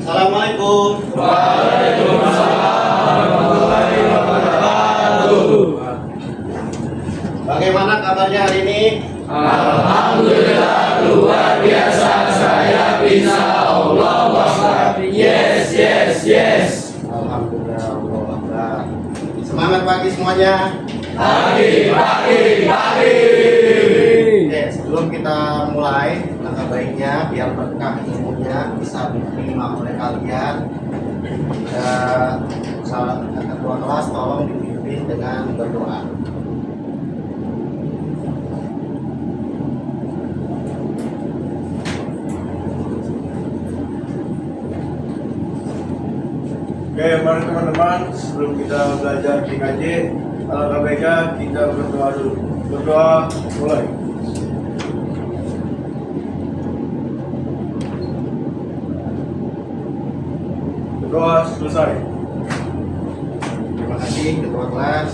Assalamualaikum. Waalaikumsalam warahmatullahi wabarakatuh. Bagaimana kabarnya hari ini? Alhamdulillah luar biasa, saya bisa Allah Akbar. Yes, yes, yes. Alhamdulillah, Allah Akbar. Semangat pagi semuanya. Pagi, pagi, pagi. Oke, sebelum kita mulai, langkah baiknya biar berkah ilmunya bisa diterima oleh kalian. Ketua kelas tolong dipimpin dengan berdoa. Oke, mari teman-teman, sebelum kita belajar PKJ, alangkah baiknya kita berdoa dulu. Berdoa mulai. Berdoa selesai. Terima kasih ketua kelas.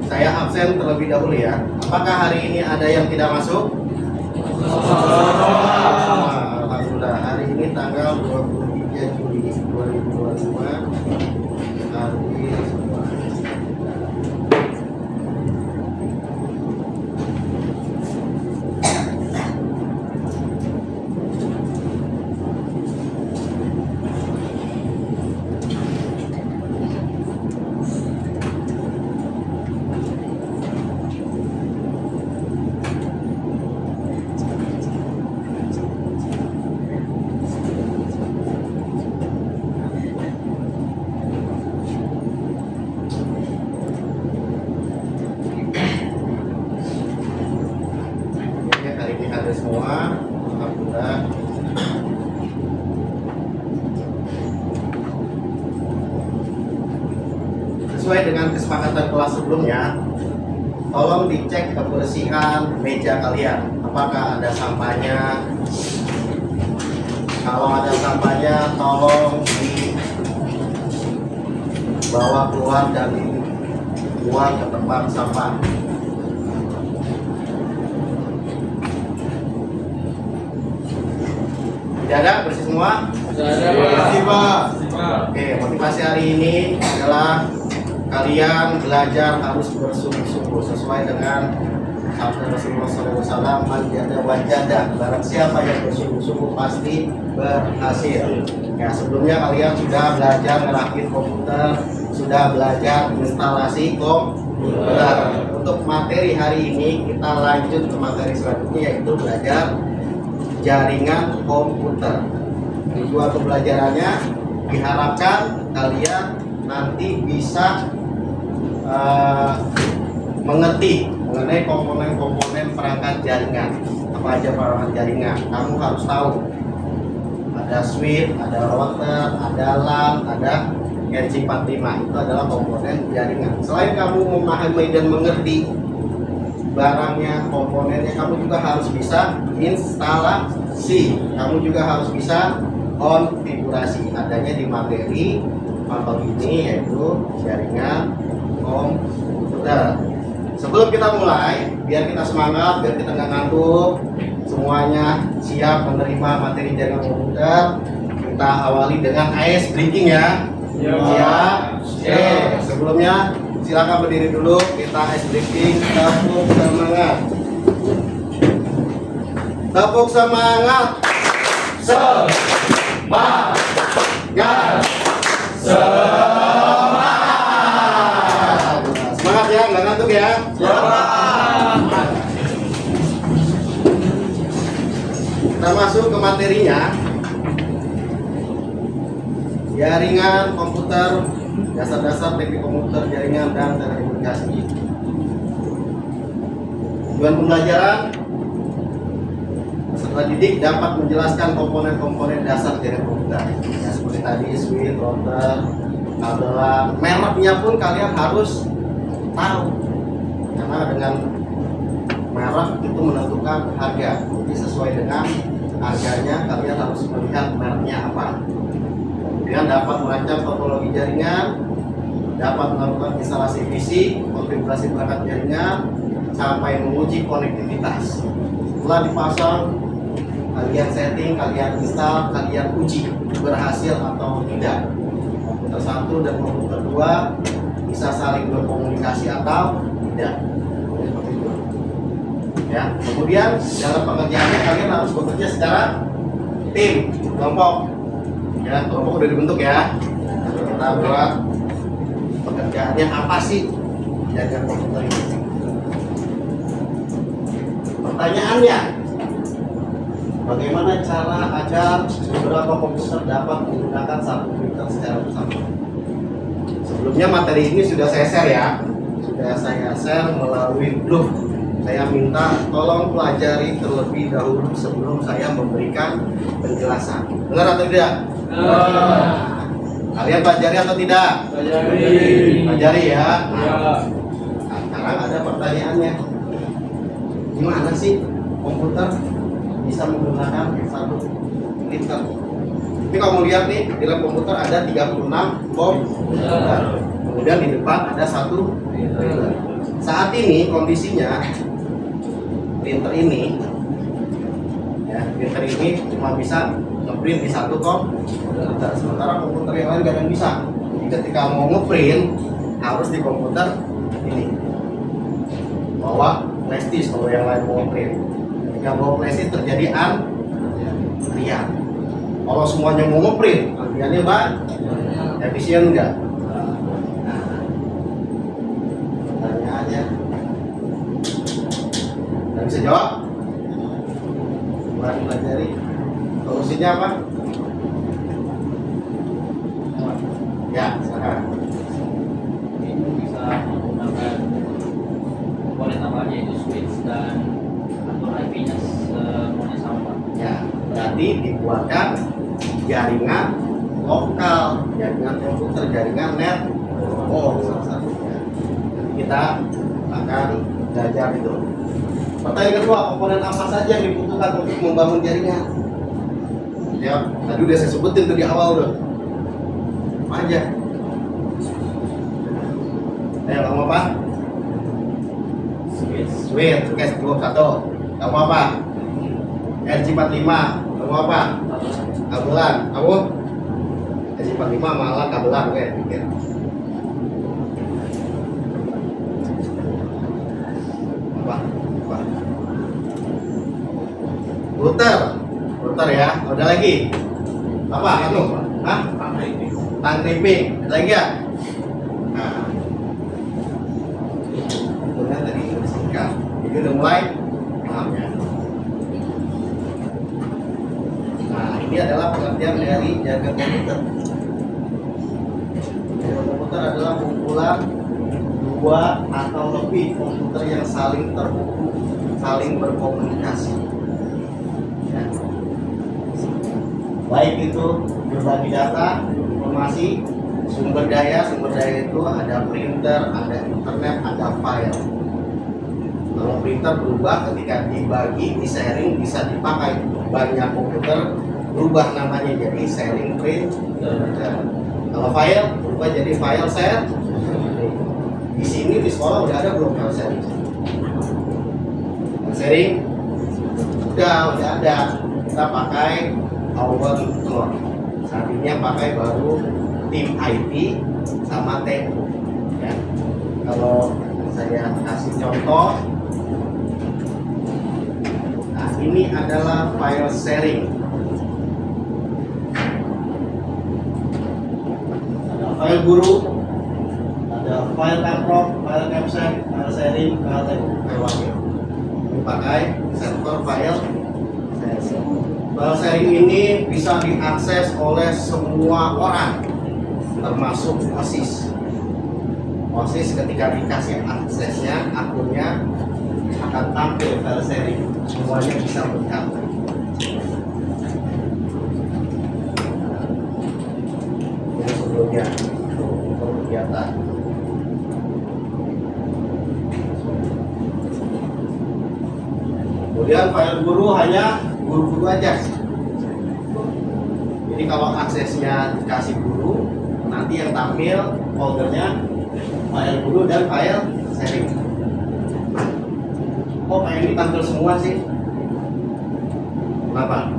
Saya absen terlebih dahulu ya. Apakah hari ini ada yang tidak masuk? Alhamdulillah, hari ini tanggal 23 Juli 2025. Hari semua. Oke, hari ini ada semua. Alhamdulillah. Sesuai dengan kesepakatan kelas sebelumnya, tolong dicek kebersihan meja kalian. Apakah ada sampahnya? Kalau ada sampahnya, tolong dibawa keluar dan dibuang ke tempat sampah. Tidak ada, bersih semua? Terima kasih, Pak. Oke, motivasi hari ini adalah kalian belajar harus bersungguh-sungguh sesuai dengan sabda Rasulullah SAW, man jada wajada. Barang siapa yang bersungguh-sungguh pasti berhasil. Ya, sebelumnya kalian sudah belajar ngerakit komputer, sudah belajar instalasi komputer. Untuk materi hari ini kita lanjut ke materi selanjutnya, yaitu belajar jaringan komputer. Tujuan pembelajarannya diharapkan kalian nanti bisa mengerti mengenai komponen-komponen perangkat jaringan. Apa aja perangkat jaringan? Kamu harus tahu. Ada switch, ada router, ada LAN, ada RJ45. Itu adalah komponen jaringan. Selain kamu memahami dan mengerti barangnya, komponennya, kamu juga harus bisa instalasi. Kamu juga harus bisa konfigurasi. Adanya di materi atau ini yaitu jaringan komputer. Sebelum kita mulai, biar kita semangat, biar kita nggak ngantuk, semuanya siap menerima materi jaringan komputer. Kita awali dengan ice breaking ya. Siap. Oke, sebelumnya silakan berdiri dulu, kita ice breaking. Tepuk semangat. Tepuk semangat. Semangat, semangat, Semangat ya, nggak ngantuk ya. semangat. Kita masuk ke materinya. Jaringan komputer, dasar-dasar teknik komputer, jaringan dan telekomunikasi. Tujuan pembelajaran, peserta didik dapat menjelaskan komponen-komponen dasar jaringan komputer. Ya, seperti tadi switch, router, kabel LAN. Mereknya pun kalian harus tahu, karena dengan merek itu menentukan harga. Jadi sesuai dengan harganya kalian harus melihat mereknya apa. Kemudian dapat merancang topologi jaringan, dapat melakukan instalasi fisik, konfigurasi perangkat jaringan, sampai menguji konektivitas. Setelah dipasang kalian setting, kalian install, kalian uji berhasil atau tidak. Komputer 1 dan komputer 2 bisa saling berkomunikasi atau tidak. Seperti itu. Ya, kemudian dalam pekerjaannya kalian harus bekerja secara tim, kelompok. Ya, kelompok udah dibentuk ya. Kita buat pekerjaannya apa sih jaga komputer ini? Pertanyaannya, bagaimana cara agar beberapa komputer dapat menggunakan satu printer secara bersama? Sebelumnya materi ini sudah saya share ya, sudah saya share melalui grup. Saya minta tolong pelajari terlebih dahulu sebelum saya memberikan penjelasan. Benar atau tidak? Kalian pelajari atau tidak? Pelajari ya. Nah, sekarang ada pertanyaannya. Gimana sih komputer bisa menggunakan satu printer? Ini kamu lihat nih, di dalam komputer ada 36 komputer. Kemudian di depan ada satu printer. Saat ini kondisinya printer ini cuma bisa ngeprint di satu komputer, sementara komputer yang lain gak ada yang bisa. Jadi ketika mau ngeprint harus di komputer ini bawa flash disk. Kalau yang lain mau ngeprint, ketika bawa flash disk terjadi antrian. Kalau semuanya mau ngeprint, antriannya efisien enggak? Pertanyaannya nggak bisa jawab? Kurang pelajari. Solusinya apa? Ya, sekarang Itu bisa menggunakan komponen tambahan yaitu switch dan atur IP-nya semuanya sama. ya, berarti dibuatkan jaringan lokal, jaringan komputer, jaringan network salah satunya. Nanti kita akan belajar itu. Pertanyaan kedua, komponen apa saja yang dibutuhkan untuk membangun jaringan? Ya, tadi udah saya sebutin tuh di awal tuh. Apa aja? Kamu apa? Switch, case 21. Kamu apa? RJ45. Kamu apa? Kabelan. Kamu? RJ45 malah kabelan, oke, pikir. Apa? Router ya. Ada lagi? Apa? Anu? Hah? Tang tripping. Ada lagi ya? Nah, kemudian tadi singkat. Jadi udah mulai paham ya. Nah, ini adalah pengertian dari jaga komputer. Jaga komputer adalah kumpulan dua atau lebih komputer yang saling terhubung, saling berkomunikasi. Ya. Baik itu berbagi data, informasi, sumber daya itu ada printer, ada internet, ada file. Kalau printer berubah ketika dibagi, di-sharing, bisa dipakai banyak komputer, berubah namanya jadi sharing printer. Kalau file berubah jadi file share. Di sini di sekolah udah ada belum file sharing? Sharing udah ada. Kita pakai Overclock. Saat ini yang pakai baru tim IT sama TU. Ya. Kalau saya kasih contoh, nah ini adalah file sharing. Ada file guru, ada file kantor, file caption, file sharing, file TU, file wakil. Ini pakai server file sharing. File sharing ini bisa diakses oleh semua orang, termasuk OSIS. OSIS ketika dikasih aksesnya, akunnya akan tampil file sharing, semuanya bisa melihat. Ini sebelumnya kegiatan. Kemudian file guru hanya guru-guru aja. Jadi kalau aksesnya dikasih guru, nanti yang tampil foldernya file guru dan file sharing. Kok kayak ini tampil semua sih? Kenapa?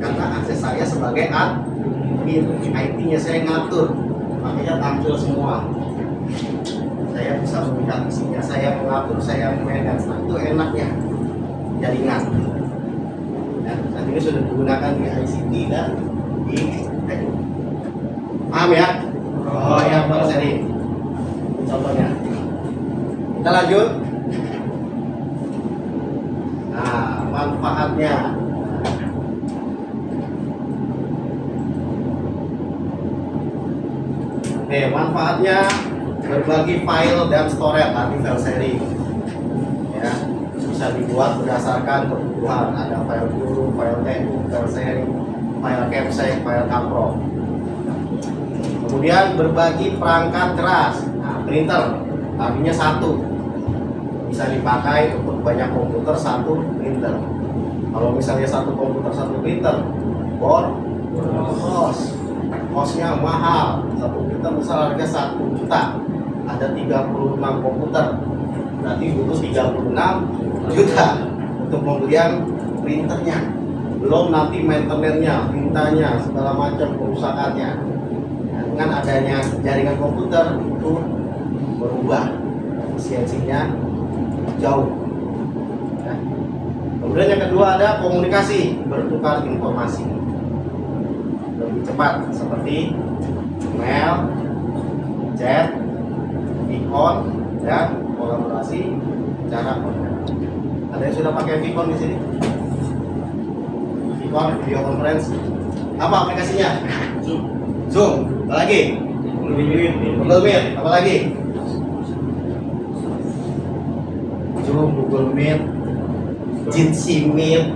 Karena akses saya sebagai admin IT-nya saya ngatur, makanya tampil semua. Saya bisa melihat isinya, saya mengatur, saya manage. Nah, itu enaknya jaringan. Ya, saat ini sudah digunakan di ICT dan di TU. Paham ya? Oh ya, Pak Seri. Contohnya. Kita lanjut. Nah, manfaatnya. Oke, manfaatnya berbagi file dan storage tadi file sharing. Ya, bisa dibuat berdasarkan kebutuhan. Ada file guru, file TU, file sharing, file capsek, file kapro. Kemudian berbagi perangkat keras. Nah, printer artinya satu, bisa dipakai untuk banyak komputer satu printer. Kalau misalnya satu komputer satu printer, kosnya mahal. Satu printer misal harga 1 juta, ada 36 komputer, berarti butuh 36 juta untuk pembelian printernya. Belum nanti maintenance-nya, tintanya, segala macam kerusakannya. Dengan adanya jaringan komputer itu berubah efisiensinya jauh. Ya. Kemudian yang kedua ada komunikasi, bertukar informasi lebih cepat seperti email, chat, Vicon, dan kolaborasi cara konten. Ada yang sudah pakai Vicon di sini? Vicon video conference. Apa aplikasinya? Zoom. Apa lagi? Google Meet. Apa lagi? Zoom, Google Meet, Jitsi Meet.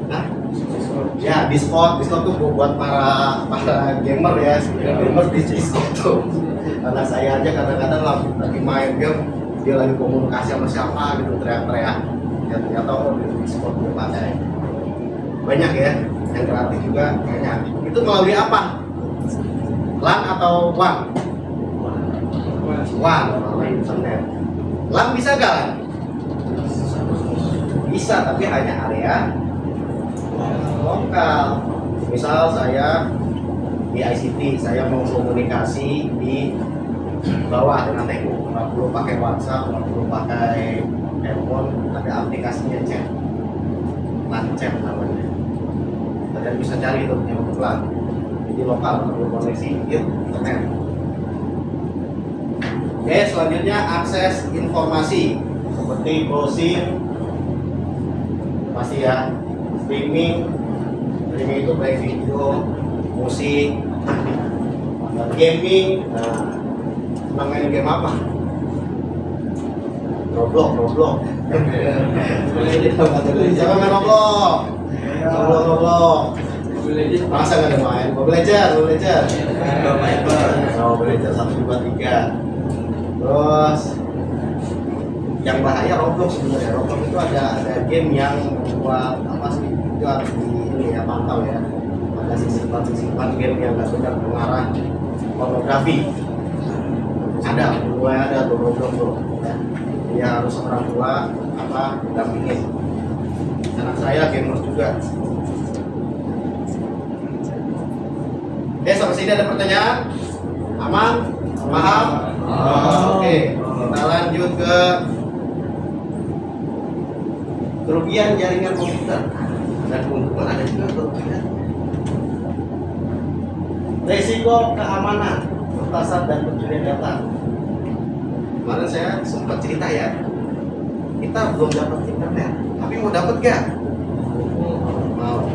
Nah, ya Discord tuh buat para gamer ya, gamer di Discord tuh. Karena saya aja kadang-kadang lagi main game, dia lagi komunikasi sama siapa gitu, teriak-teriak. Ya ternyata di Discord gue pakai. Banyak ya, yang gratis juga banyak. Itu melalui apa? LAN atau WAN? WAN, melalui internet. LAN bisa gak LAN? Bisa, tapi hanya area lokal. Misal saya di ICT, saya mau komunikasi di bawah dengan TU, nggak perlu pakai WhatsApp, nggak perlu pakai handphone, ada aplikasinya chat, LAN chat namanya. Kalian bisa cari tuh yang untuk LAN. Jadi lokal, perlu koneksi internet. Oke, selanjutnya akses informasi seperti browsing, pasti ya, streaming itu baik video, musik, gaming. Nah, senang main game apa? Roblox. Siapa main Roblox? Roblox. Masa nggak ada main? Mobile Legends. Mobile Legends 1, 2, 3. Terus yang bahaya Roblox sebenarnya. Roblox itu ada game yang buat apa sih? Itu harus ini ya, pantau ya. Ada sisipan game yang nggak benar mengarah pornografi. Mulai ada tuh Roblox tuh. Ya. Dia harus orang tua dampingin. Anak saya gamer juga. Oke, sampai sini ada pertanyaan? Aman? Paham? Oke, kita lanjut ke kerugian jaringan komputer. Ada keuntungan, ada juga kerugian. Resiko keamanan, pertasan dan pencurian data. Kemarin saya sempat cerita ya, kita belum dapat internet, tapi mau dapat gak? Mau.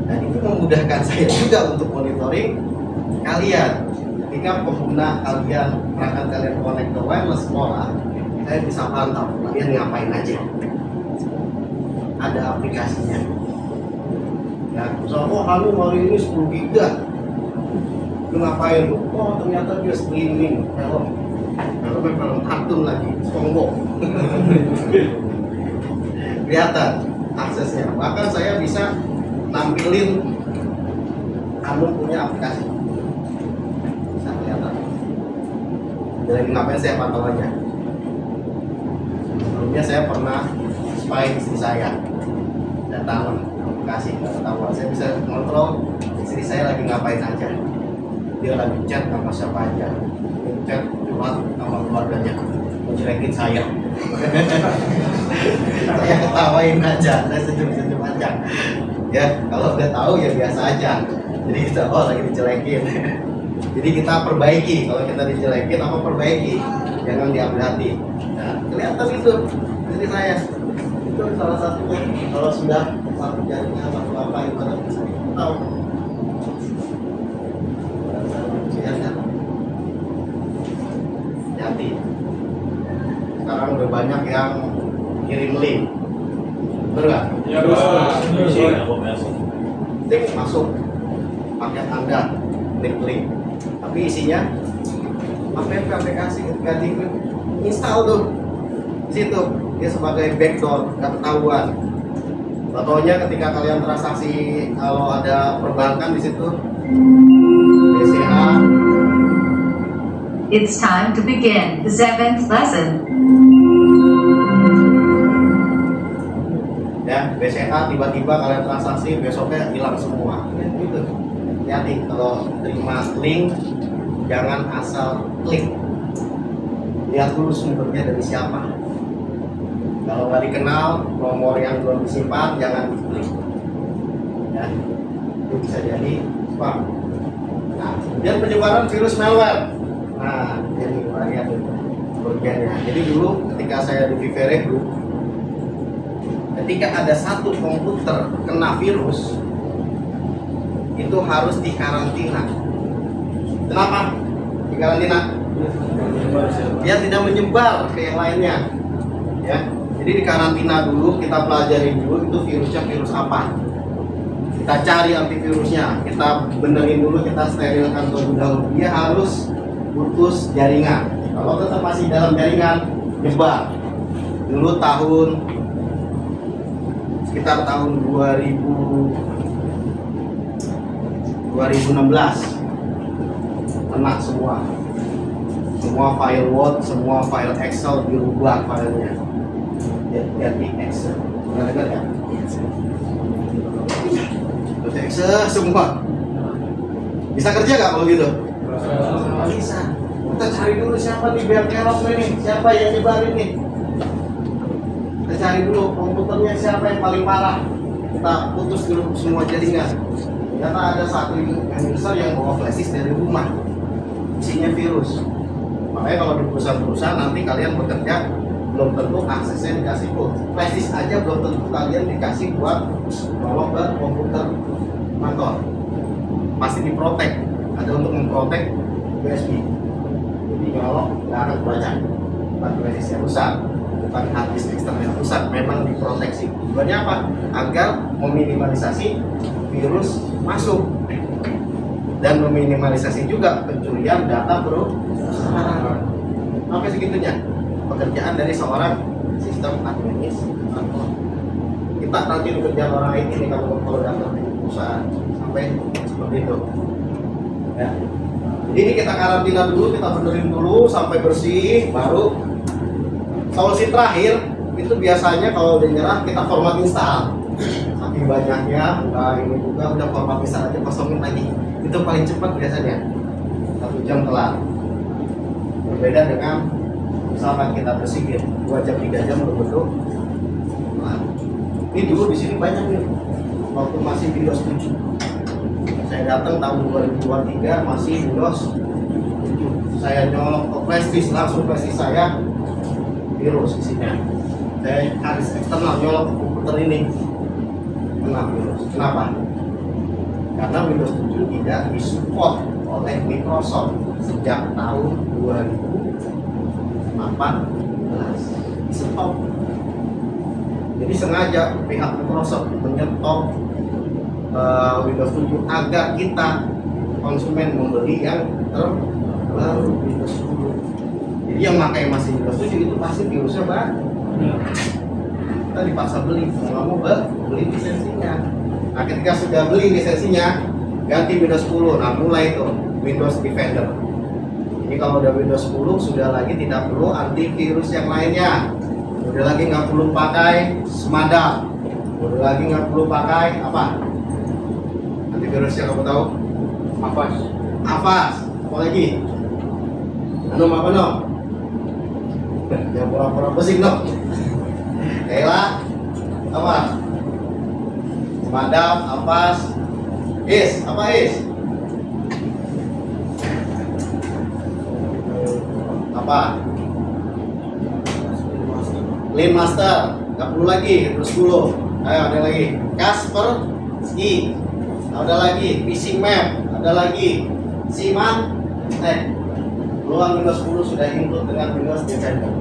Dan itu memudahkan saya juga untuk monitoring kalian. Ketika pengguna perangkat kalian connect ke wireless sekolah, saya bisa pantau kalian ngapain aja. Ada aplikasinya. Ya, misalnya, hari ini 10 giga. Lu ngapain lu? Oh, ternyata dia streaming film. Film kartun lagi, SpongeBob. Kelihatan aksesnya. Bahkan saya bisa nampilin kamu punya aplikasi. Bisa kelihatan. Dia lagi ngapain saya pantau aja. Sebelumnya saya pernah spy istri saya. Datang kasih tahu, saya bisa kontrol istri saya lagi ngapain aja. Dia lagi chat sama siapa aja, chat curhat sama keluarganya, menjelekin saya. Saya ketawain aja, saya senyum-senyum aja. Ya kalau udah tahu ya biasa aja. Jadi kita lagi dijelekin. Jadi kita perbaiki, kalau kita dijelekin apa perbaiki, jangan diambil hati. Nah, kelihatan itu jadi saya itu salah satunya. Kalau sudah satu jaringnya satu apa itu ada bisa tahu. Hati. Sekarang udah banyak yang kirim link, betul nggak? Ya, Bos. Link masuk paket Anda, link, tapi isinya aplikasi ketika di install tuh di situ dia sebagai backdoor, nggak ketahuan. Contohnya ketika kalian transaksi kalau ada perbankan di situ BCA. It's time to begin the 7th lesson. Ya, BCA tiba-tiba kalian transaksi besoknya hilang semua. Ya, gitu. Hati kalau terima link jangan asal klik. Lihat dulu sumbernya dari siapa. Kalau nggak dikenal, nomor yang belum disimpan jangan diklik. Ya, itu bisa jadi spam. Nah, kemudian penyebaran virus malware. Nah, jadi varian bagiannya. Jadi dulu ketika saya di Vivere Group, ketika ada satu komputer kena virus, itu harus dikarantina. Kenapa? Dikarantina? Dia tidak menyebar ke yang lainnya. Ya, jadi dikarantina dulu, kita pelajari dulu itu virusnya virus apa. Kita cari antivirusnya, kita benerin dulu, kita sterilkan terlebih dahulu. Dia harus putus jaringan. Kalau tetap masih dalam jaringan, nyebar. Dulu sekitar tahun 2016 kena semua file Word, semua file Excel dirubah filenya jadi Excel. Pernah dengar ya? Terus Excel semua. Bisa kerja nggak kalau gitu? Nggak bisa. Kita cari dulu siapa nih biar kerok nih, siapa yang nyebarin nih. Kita cari dulu komputernya siapa yang paling parah. Kita putus dulu semua jaringan. Ternyata ada satu user yang bawa flash disk dari rumah, isinya virus. Makanya kalau di perusahaan-perusahaan nanti kalian bekerja belum tentu aksesnya dikasih full. Flash disk aja belum tentu kalian dikasih buat bawa ke komputer kantor. Pasti diprotek. Ada untuk memprotek USB. Jadi kalau nggak akan kebaca, bukan flash disk yang rusak, bukan hard disk eksternal yang rusak, memang diproteksi. Tujuannya apa? Agar meminimalisasi virus masuk dan meminimalisasi juga pencurian data perusahaan. Sampai segitunya pekerjaan dari seorang sistem administrator. Kita nanti pekerjaan orang IT ini kalau datang di perusahaan sampai seperti itu. Ya. Jadi ini kita karantina dulu, kita benerin dulu sampai bersih, baru solusi terakhir itu biasanya kalau udah nyerah kita format install. Saking banyaknya, ini juga udah format install aja, kosongin lagi. Itu paling cepat biasanya 1 jam kelar. Berbeda dengan misalkan kita bersihin 2 jam 3 jam bentuk. Nah, ini dulu di sini banyak nih waktu masih Windows 7. Saya datang tahun 2023 masih Windows 7. Saya nyolok ke flash disk, langsung flash disk saya virus isinya. Saya harus eksternal nyolok ke komputer ini kena virus. Kenapa? Karena Windows 7 tidak disupport oleh Microsoft sejak tahun 2018. Stop. Jadi sengaja pihak Microsoft menyetop Windows 7 agar kita konsumen membeli yang terbaru Windows 10. Jadi yang pakai masih Windows 7 itu pasti virusnya banyak. Kita dipaksa beli, mau nggak mau beli lisensinya. Nah ketika sudah beli lisensinya, ganti Windows 10. Nah mulai itu Windows Defender. Jadi kalau udah Windows 10 sudah lagi tidak perlu antivirus yang lainnya. Udah lagi nggak perlu pakai semadap. Udah lagi nggak perlu pakai apa? Antivirusnya kamu tahu? Apa? Avast. Apa lagi? Anu apa no? Yang pura-pura pusing no. Kayla, apa? Semadap, Avast, apa is? Apa? Lean Master, nggak perlu lagi, terus dulu. Ayo ada lagi. Casper, Ski, ada lagi. Fishing Map, ada lagi. Siman, peluang Windows 10 sudah include dengan Windows Defender.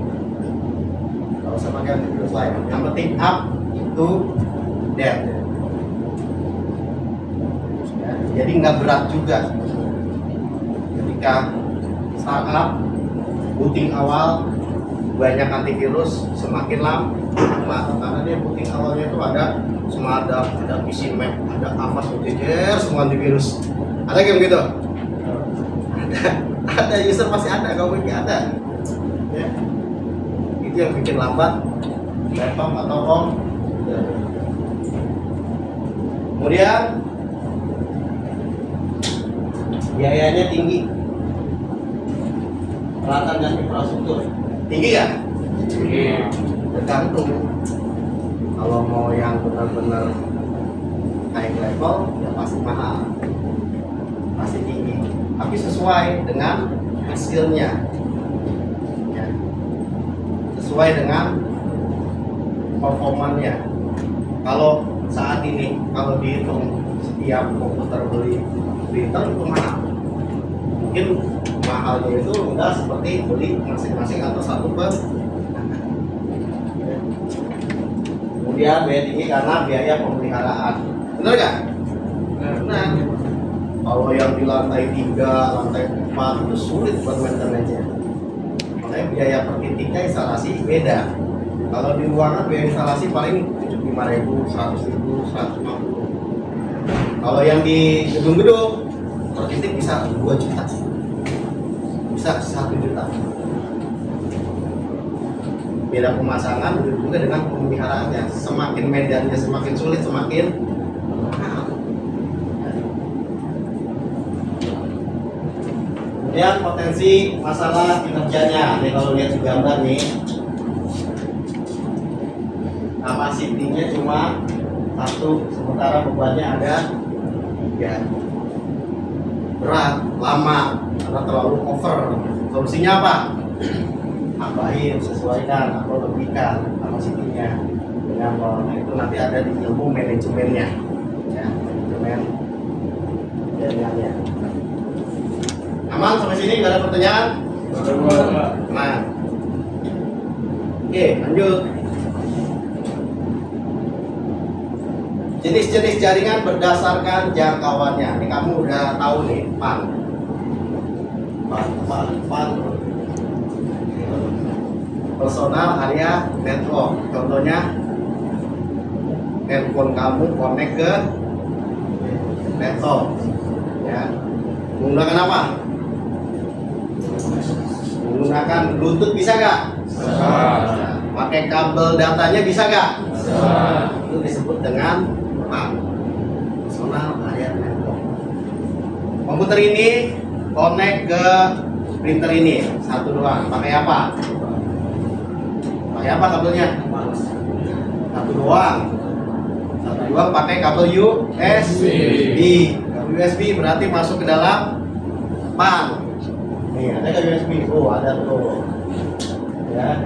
Kalau usah pakai antivirus lain. Yang penting up itu dead. Ya, jadi nggak berat juga. Ketika startup, booting awal banyak antivirus, semakin lama karena dia booting awalnya itu ada Semadap, ada PC Mac, ada Avast, OJR, semua antivirus. Ada game gitu? Ada user pasti ada, kalau begini ada. Ya. Itu yang bikin lambat laptop atau ROM. Kemudian biayanya tinggi. Peralatan dan infrastruktur tinggi ya? Tergantung. Kalau mau yang benar-benar high level ya pasti mahal, pasti tinggi. Tapi sesuai dengan hasilnya, ya. Sesuai dengan performanya. Kalau saat ini kalau dihitung setiap komputer beli printer itu mahal. Mungkin mahalnya itu enggak seperti beli masing-masing atau satu per. Kemudian biaya tinggi karena biaya pemeliharaan. Benar nggak? Benar. Kalau yang di lantai 3, lantai 4 itu sulit buat maintenance-nya. Makanya biaya per titiknya instalasi beda. Kalau di ruangan biaya instalasi paling 75.000, 100.000, 150. Kalau yang di gedung-gedung per titik bisa 2 juta. Bisa 1 juta. Beda pemasangan juga dengan pemeliharaannya. Semakin medannya semakin sulit, semakin mahal. Kemudian potensi masalah kinerjanya. Nih kalau lihat di gambar nih, kapasitinya cuma 1, sementara bebannya ada 3. Berat, lama, karena terlalu over. Solusinya apa? Tambahin, sesuaikan atau lebihkan kapasitinya dengan nah itu nanti ada di ilmu manajemennya, ya, manajemen jaringannya. Aman sampai sini? Nggak ada pertanyaan? Nah, oke lanjut. Jenis-jenis jaringan berdasarkan jangkauannya. Ini kamu udah tahu nih, PAN. Personal area network. Contohnya handphone kamu connect ke laptop, ya. Menggunakan apa? Menggunakan Bluetooth bisa nggak? Bisa. Pakai kabel datanya bisa nggak? Bisa. Itu disebut dengan PAN. Personal area network. Komputer ini connect ke printer ini satu doang. Pakai apa? Pakai apa kabelnya? Satu doang. Satu doang pakai kabel USB. Kabel USB berarti masuk ke dalam PAN. Nih ada kabel USB. Oh ada tuh. Ya.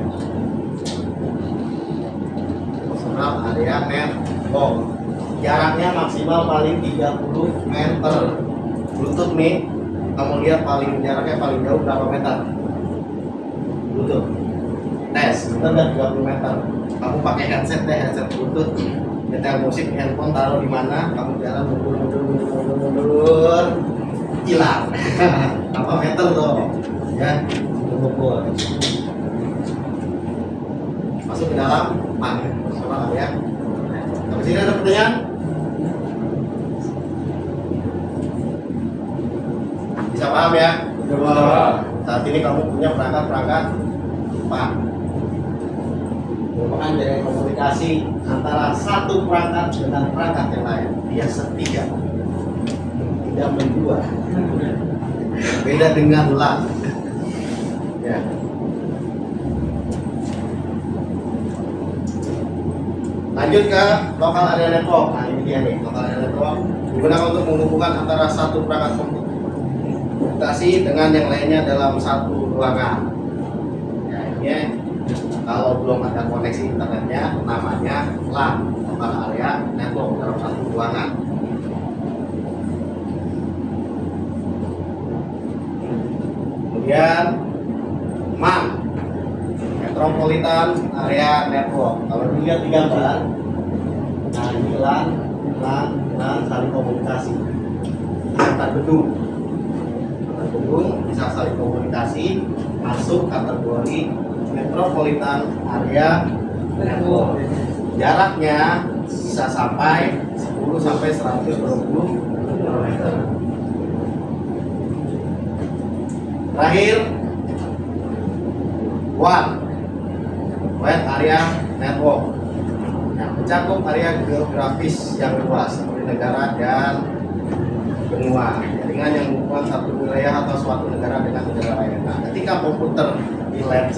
Personal area network. Jaraknya maksimal paling 30 meter. Bluetooth nih, kamu lihat paling jaraknya paling jauh berapa meter? Bluetooth. Tes, bener nggak 30 meter? Kamu pakai headset deh, headset Bluetooth. Nyetel musik, handphone taruh di mana? Kamu jalan mundur, hilang. Berapa meter tuh? Ya, mundur. Masuk ke dalam PAN. Soal ya. Sampai sini ada pertanyaan? Bisa paham ya? Saat ini kamu punya perangkat PAN. merupakan jaringan komunikasi antara satu perangkat dengan perangkat yang lain. Biasa tiga, tidak mendua. Beda dengan LAN. Ya. Lanjut ke local area network. Nah ini dia nih, local area network digunakan untuk menghubungkan antara satu perangkat komunikasi dengan yang lainnya dalam satu ruangan. Ya ini ya. Kalau belum ada koneksi internetnya, namanya LAN, local area network, dalam satu ruangan. Kemudian MAN, Metropolitan Area Network. Kalau dilihat di gambar, nah ini LAN saling komunikasi antar gedung. Antar gedung bisa saling komunikasi, masuk kategori Metropolitan Area Network. Jaraknya bisa sampai 10 sampai 120 km. Terakhir, Wide Area Network. Nah, mencakup area geografis yang luas seperti negara dan benua. Jaringan yang menghubungkan satu wilayah atau suatu negara dengan negara lain. Nah, ketika komputer di lab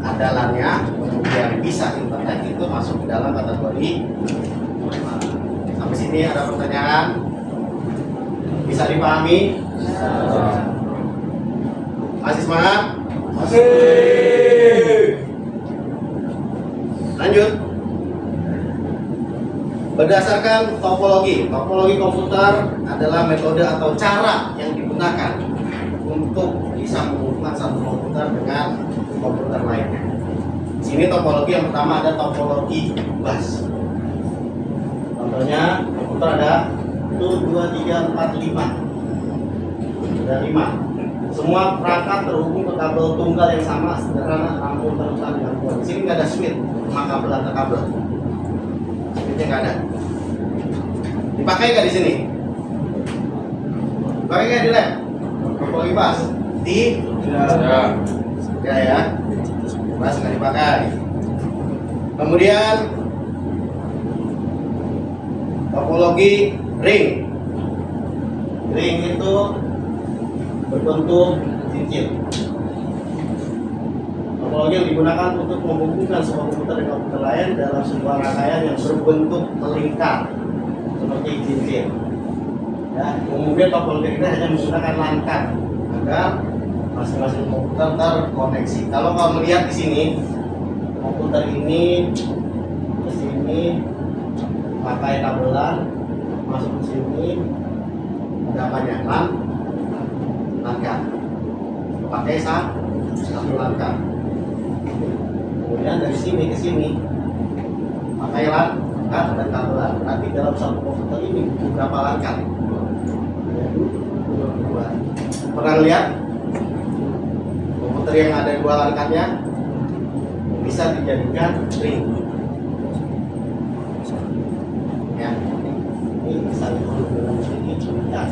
ada LAN-nya, kemudian bisa internet, itu masuk ke dalam kategori. Sampai sini ada pertanyaan? Bisa dipahami? Masih semangat? Masih. Lanjut. Berdasarkan topologi komputer adalah metode atau cara yang digunakan untuk bisa menghubungkan satu komputer dengan komputer lainnya. Di sini topologi yang pertama ada topologi bus. Contohnya komputer ada 1, 2, 3, 4, 5. Ada 5. Semua perangkat terhubung ke kabel tunggal yang sama, sederhana, namun terletak dengan kuat. Di sini nggak ada switch, cuma kabel antar kabel. Switchnya nggak ada. Dipakai nggak di sini? Dipakai nggak di lab? Topologi bus? Ya ya. Bus nggak dipakai. Kemudian topologi ring. Ring itu berbentuk cincin. Topologi yang digunakan untuk menghubungkan sebuah komputer dengan komputer lain dalam sebuah rangkaian yang berbentuk melingkar seperti cincin. Ya, kemudian topologi ini hanya menggunakan LAN card agar masing-masing komputer terkoneksi. Kalau kamu lihat di sini, komputer ini ke sini pakai kabel LAN, masuk ke sini ada apanya? LAN card, pakai satu LAN card. Kemudian dari sini ke sini pakai LAN card dan kabel LAN. Berarti dalam satu komputer ini berapa LAN card? Dua. Pernah lihat komputer yang ada dua LAN card-nya bisa dijadikan ring? Ya, ini bisa dihubungkan ini juga.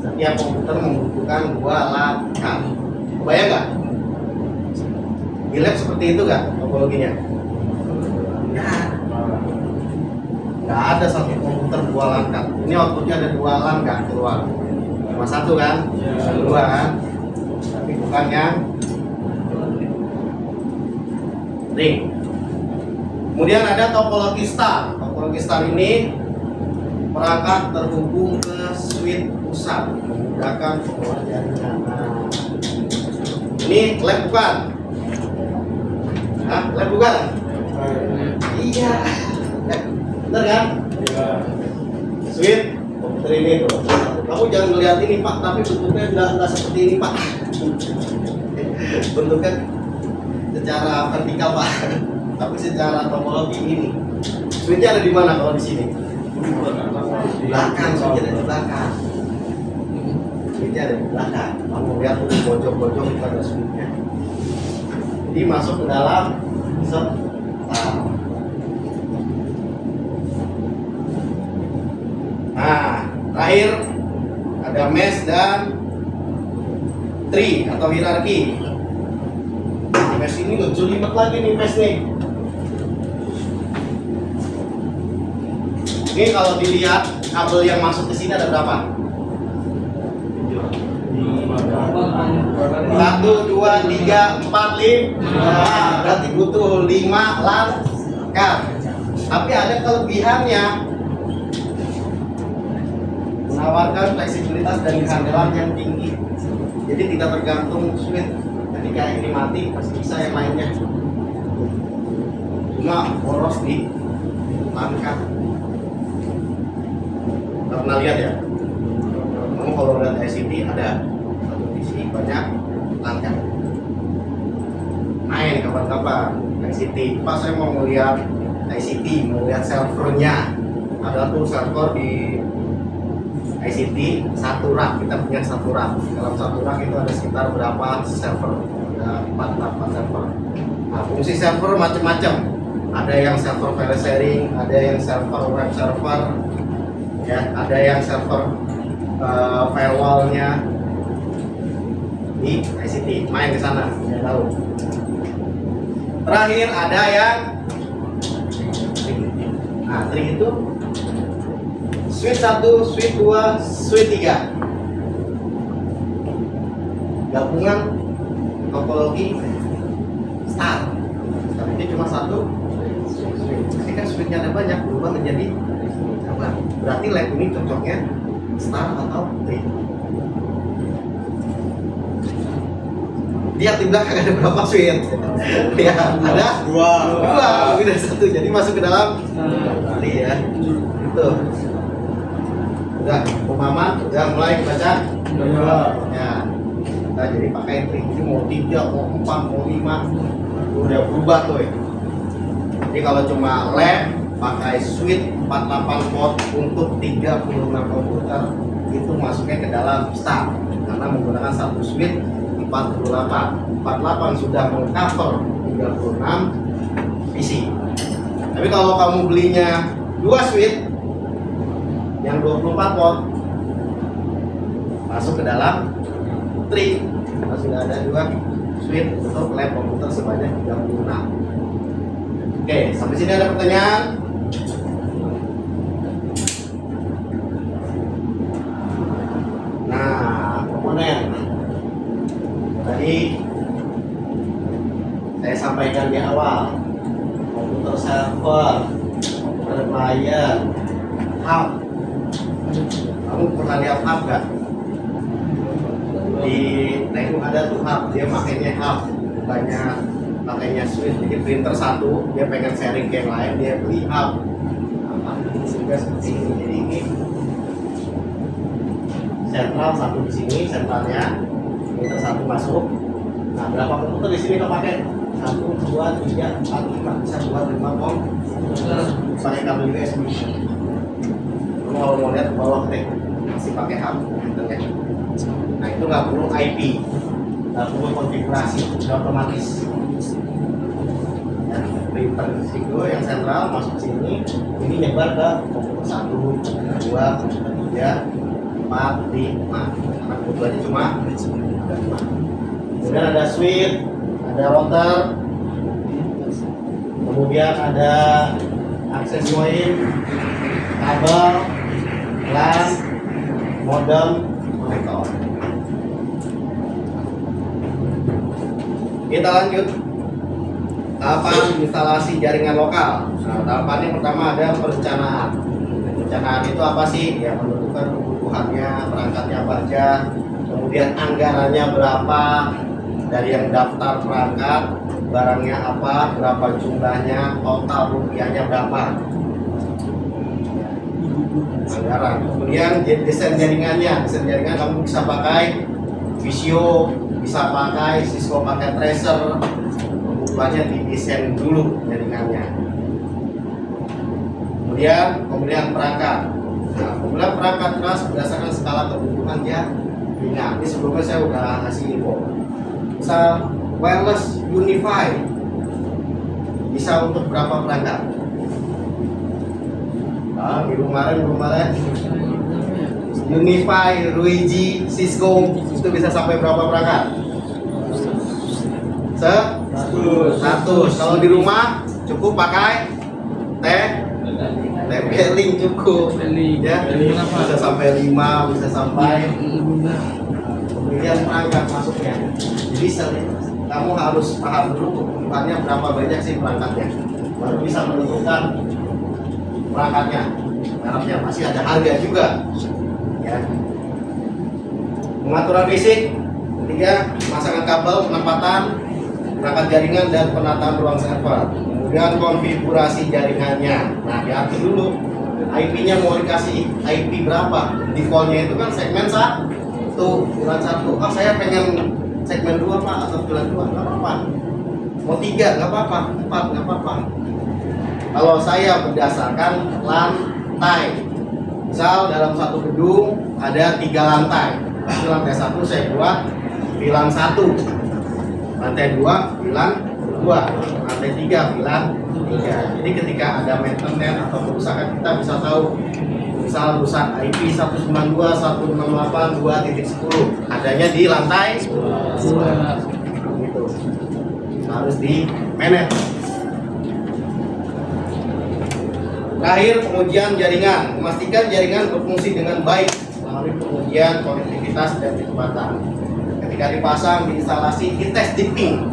Setiap komputer membutuhkan dua LAN card. Kebayang nggak? Di lab seperti itu nggak topologinya? Nggak ada satu komputer dua LAN card. Ini outputnya ada dua LAN nggak keluar. Cuma satu kan? Dua kan? Tapi bukan yang ring. Kemudian ada topologi star. Topologi star ini perangkat terhubung ke switch pusat menggunakan pengolahan jaringan. Nah, ini lab bukan? Hah? Lab bukan? Iya. Bener kan? Iya. Switch komputer ini tuh. Kamu jangan melihat ini Pak, tapi bentuknya nggak seperti ini Pak. Bentuknya secara vertikal Pak, tapi secara topologi ini. Switchnya ada di mana kalau di sini? Di belakang, switchnya ada di belakang. Switchnya ada di belakang. Kamu lihat tuh pojok-pojok itu ada switchnya. Jadi masuk ke dalam setar. Nah, terakhir ada mesh dan tree atau hierarki. Mesh ini lucu limet lagi nih mesh nih. Ini kalau dilihat kabel yang masuk ke sini ada berapa? 1, 2, 3, 4, 5. Berarti butuh 5 langkah. Tapi ada kelebihannya, menawarkan fleksibilitas dan kehandalan yang tinggi. Jadi tidak tergantung switch. Ketika ini mati pasti bisa yang lainnya. Cuma boros di langkah. Nggak pernah lihat ya? Kamu kalau lihat ICT ada satu PC banyak langkah. Main kapan-kapan ICT. Pas saya mau melihat ICT, melihat servernya. Ada tuh server di ICT satu rak, kita punya satu rak. Dalam satu rak itu ada sekitar berapa server? Ada 4 server. Nah, fungsi server macam-macam. Ada yang server file sharing, ada yang server web server, ya, ada yang server firewallnya di ICT. Main ke sana, saya tahu. Terakhir ada yang trik itu switch 1, switch 2, switch 3. Gabungan topologi star. Tapi cuma satu switch. Ini kan switchnya ada banyak, berubah menjadi apa? Berarti lab ini cocoknya star atau trik. Lihat di belakang ada berapa switch? Ya, ada dua, lebih dari satu. Jadi masuk ke dalam tadi ya. Itu. Udah, pemahaman, udah mulai baca. Ya. Kita jadi pakai trik ini mau 3, mau 4, mau 5. Udah berubah tuh ya. Jadi kalau cuma lab pakai switch 48 volt untuk 36 komputer itu masuknya ke dalam star karena menggunakan satu switch 48 sudah mengcover 36 PC. Tapi kalau kamu belinya 2 switch yang 24 volt masuk ke dalam trik, sudah ada 2 switch untuk lab komputer sebanyak 36. Oke, sampai sini ada pertanyaan? Nah, komponen tadi saya sampaikan di awal, komputer server, komputer client, hub. Kamu pernah lihat hub gak? Di Tekno ada tuh hub, dia makainya hub, bukannya makainya switch. Jadi printer satu, dia pengen sharing ke yang lain, dia beli hub. Juga seperti ini. Jadi ini sentral satu di sini, sentralnya printer satu masuk. Nah, berapa komputer di sini kepake? 1, 2, 3, 4, 5, bisa buat 5 komputer pakai kabel USB. Kamu kalau mau lihat ke bawah deh, masih pakai hub internet. Nah, itu nggak perlu IP, nggak perlu konfigurasi, sudah otomatis. Ya, printer itu yang sentral masuk sini, ini nyebar ke komputer 1, 2, 3, 4, 5. Karena kebutuhannya cuma 5. Kemudian ada switch, ada router, kemudian ada akses point, kabel, LAN, modem, monitor. Kita lanjut tahapan instalasi jaringan lokal. Nah, tahapannya pertama ada perencanaan. Perencanaan itu apa sih? Ya, menentukan kebutuhannya, perangkatnya apa aja, kemudian anggarannya berapa, dari yang daftar perangkat, barangnya apa, berapa jumlahnya, total rupiahnya berapa, anggaran. Kemudian desain jaringannya, desain jaringan kamu bisa pakai Visio, bisa pakai Cisco pakai Tracer. Kebutuhannya didesain dulu jaringannya. Kemudian perangkat. Nah, pemilihan perangkat keras berdasarkan skala kebutuhan jaringan. Ini sebelumnya saya udah ngasih info. Bisa wireless Unify, bisa untuk berapa perangkat? Nah, minggu kemarin Unify, Ruiji, Cisco itu bisa sampai berapa perangkat? 100. Kalau di rumah cukup pakai Tempeling cukup. Ya, bisa sampai 5, bisa sampai. Kemudian perangkat masuknya. Jadi kamu harus paham dulu kebutuhannya berapa banyak sih perangkatnya. Baru bisa menentukan perangkatnya. Mereknya pasti ada harga juga. Ya. Pengaturan fisik. Ketiga, pemasangan kabel, penempatan perangkat jaringan dan penataan ruang server. Kemudian konfigurasi jaringannya. Nah, diatur dulu IP-nya mau dikasih IP berapa. Defaultnya itu kan segmen 1, bulan 1. Oh, saya pengen segmen 2 Pak, atau bulan 2, nggak apa-apa. Mau 3, nggak apa-apa. 4, nggak apa-apa. Kalau saya berdasarkan lantai, misal dalam satu gedung ada 3 lantai. Di lantai 1 saya buat bilang 1, lantai 2 bilang 2, lantai 3 bilang 3. Jadi ketika ada maintenance atau kerusakan kita bisa tahu, misal rusak IP 192, 168, 2.10 adanya di lantai 2. Gitu. Harus di manage. Terakhir, pengujian jaringan. Memastikan jaringan berfungsi dengan baik melalui pengujian konektivitas dan kecepatan. Ketika dipasang, diinstalasi, dites di ping.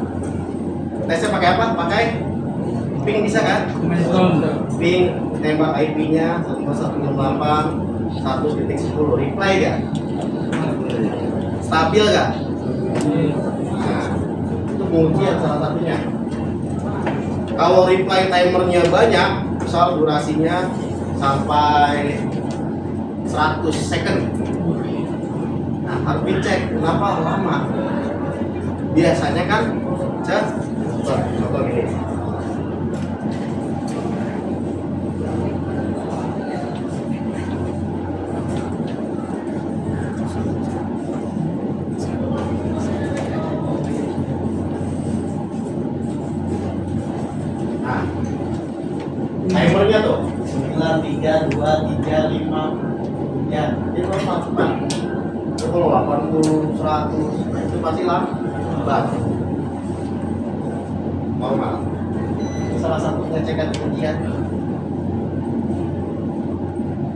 Tesnya pakai apa? Pakai ping, bisa kan? Ping, tembak IP-nya 168, 1.10. Reply gak? Stabil gak? Nah, itu pengujian salah satunya. Kalau reply timernya banyak, misal durasinya sampai 100 second. Nah, harus dicek kenapa lama. Biasanya kan contoh ini. Nah, timernya tuh 9, 3, 2, 3, 5. Ya, ini normal cepat. Kalau 80, 100, itu pasti lambat. Normal. Salah satu pengecekan ujian.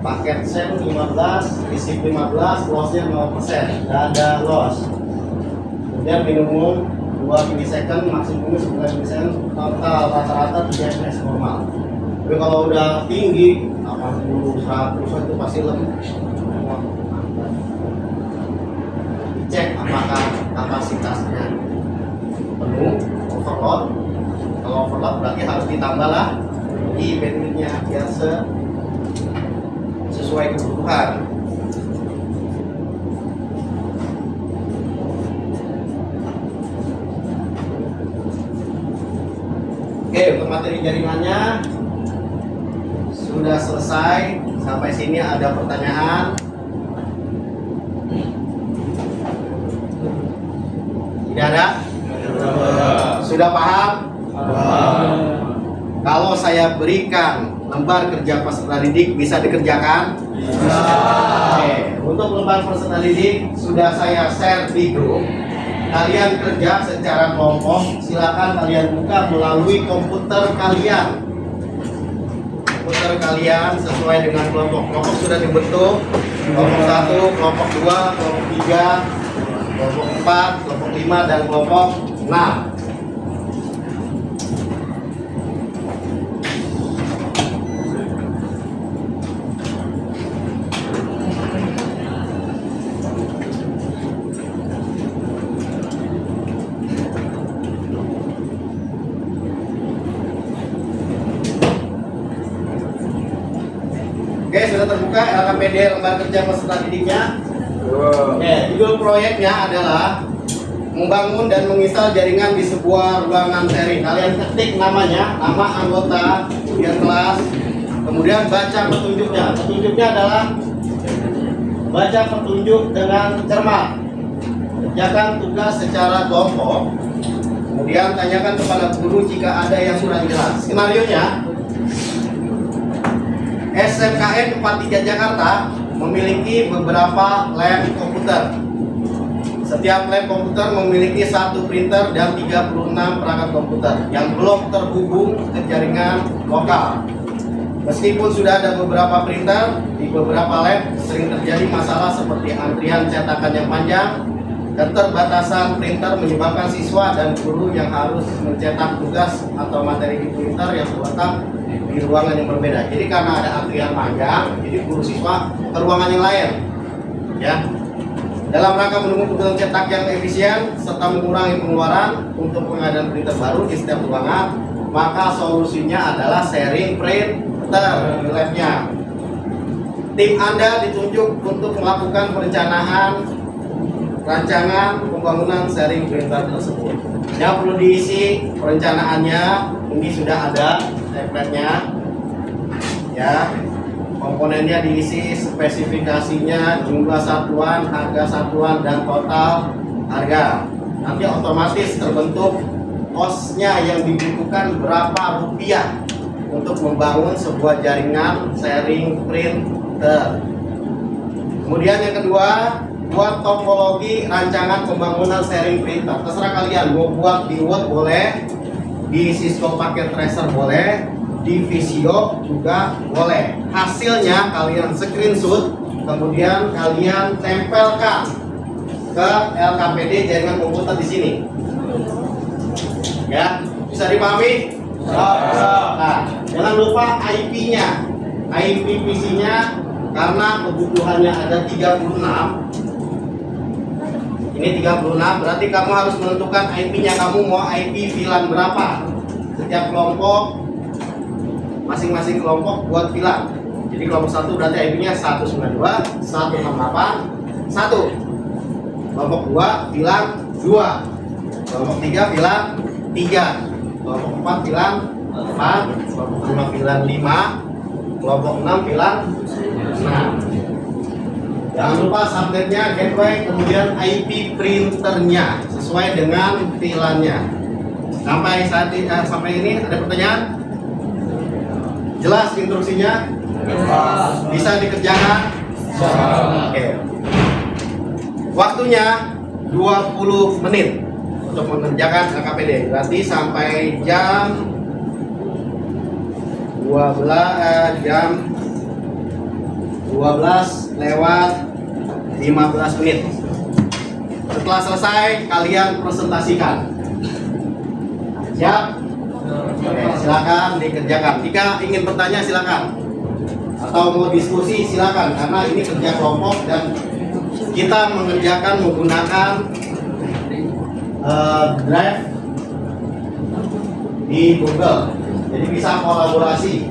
Paket SEM 15, risik 15, lossnya 0%. Tidak ada loss. Kemudian minimum 2 milisecond, maksimum 9 milisecond, total rata-rata 3 ms normal. Tapi kalau udah tinggi 80, 100 itu pasti lebih. Cek apakah kapasitasnya penuh, overload. Kalau overload berarti harus ditambah lah di bandwidthnya biar sesuai kebutuhan. Oke, untuk materi jaringannya sudah selesai. Sampai sini ada pertanyaan? Tidak ada? Sudah paham? Kalau saya berikan lembar kerja peserta didik, bisa dikerjakan? Bisa. Oke, untuk lembar peserta didik sudah saya share di grup. Kalian kerja secara kelompok, silakan kalian buka melalui komputer kalian. Komputer kalian sesuai dengan kelompok. Kelompok sudah dibentuk. Kelompok 1, kelompok 2, kelompok 3, kelompok 4, kelompok 5, dan kelompok 6. Oke, sudah terbuka LKPD lembar kerja peserta didiknya. Oke, judul proyeknya adalah membangun dan menginstal jaringan di sebuah ruangan sharing. Kalian ketik namanya, nama anggota, kemudian kelas, kemudian baca petunjuknya. Petunjuknya adalah baca petunjuk dengan cermat. Kerjakan tugas secara kelompok. Kemudian tanyakan kepada guru jika ada yang kurang jelas. Skenarionya, SMKN 43 Jakarta memiliki beberapa lab komputer. Setiap lab komputer memiliki 1 printer dan 36 perangkat komputer yang belum terhubung ke jaringan lokal. Meskipun sudah ada beberapa printer, di beberapa lab sering terjadi masalah seperti antrian cetakan yang panjang, keterbatasan printer menyebabkan siswa dan guru yang harus mencetak tugas atau materi di printer yang terletak di ruangan yang berbeda. Jadi karena ada antrian panjang, jadi guru siswa ke ruangan yang lain. Ya. Dalam rangka mendukung kebutuhan cetak yang efisien serta mengurangi pengeluaran untuk pengadaan printer baru di setiap ruangan, maka solusinya adalah sharing printer di labnya. Tim Anda ditunjuk untuk melakukan perencanaan rancangan pembangunan sharing printer tersebut. Yang perlu diisi perencanaannya, ini sudah ada template-nya. Ya. Komponennya diisi spesifikasinya, jumlah satuan, harga satuan, dan total harga. Nanti otomatis terbentuk cost-nya yang dibutuhkan berapa rupiah untuk membangun sebuah jaringan sharing printer. Kemudian yang kedua, buat topologi rancangan pembangunan sharing printer. Terserah kalian mau buat di Word boleh, di Cisco Packet Tracer boleh, di Visio juga boleh. Hasilnya kalian screenshot, kemudian kalian tempelkan ke LKPD jaringan komputer di sini. Ya, bisa dipahami? Nah, jangan lupa IP-nya. IP PC-nya karena kebutuhannya ada 36. Ini 36, berarti kamu harus menentukan IP-nya. Kamu mau IP VLAN berapa? Setiap kelompok, masing-masing kelompok buat VLAN. Jadi kelompok 1 berarti IP-nya 192, 168, 1. Kelompok 2 VLAN 2. Kelompok 3 VLAN 3. Kelompok 4 VLAN 4. Kelompok 5 VLAN 5. Kelompok 6 VLAN 6. Jangan lupa subnetnya, gateway, kemudian IP printernya sesuai dengan VLAN-nya. Sampai ini ada pertanyaan? Jelas instruksinya? Bisa dikerjakan? Oke. Waktunya 20 menit untuk mengerjakan LKPD. Berarti sampai jam 12 lewat 15 menit. Setelah selesai, kalian presentasikan. Siap? Oke, silakan dikerjakan. Jika ingin bertanya silakan. Atau mau diskusi silakan, karena ini kerja kelompok dan kita mengerjakan menggunakan Drive di Google. Jadi bisa kolaborasi.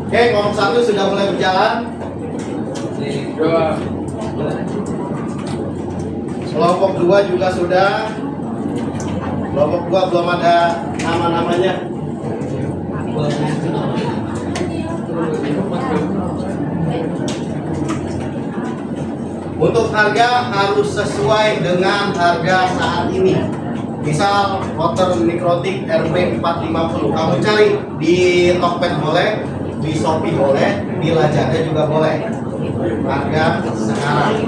Oke, kelompok 1 sudah mulai berjalan. Kelompok 2 juga sudah. Kelompok 2 belum ada nama-namanya. Untuk harga harus sesuai dengan harga saat ini. Misal router Mikrotik RB450, kamu cari di Tokped boleh, di Shopee boleh, di Lazada juga boleh. Harga sekarang.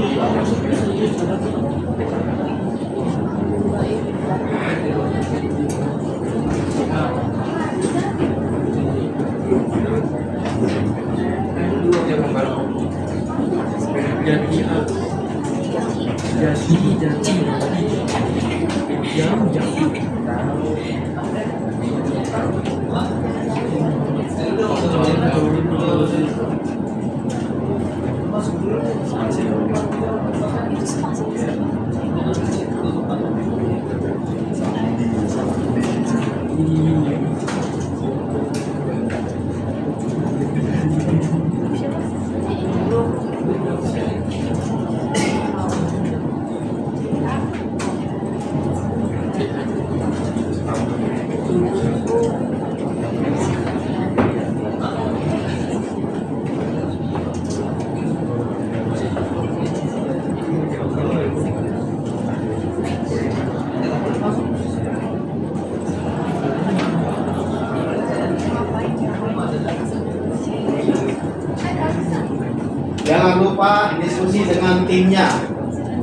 Jangan lupa diskusi dengan timnya.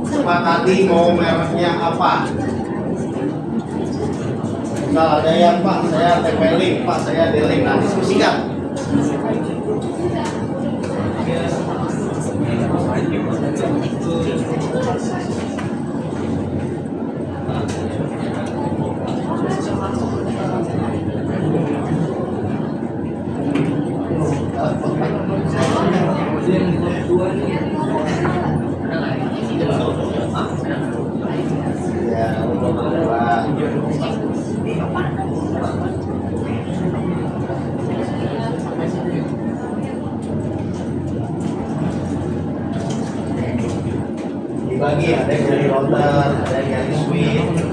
Sepakati mau mereknya apa. Misal ada yang Pak, saya tempeling, Pak, saya deling. Nah, diskusikan. Ya, untuk kedua. Dibagi, ada yang dari router, ada yang dari switch.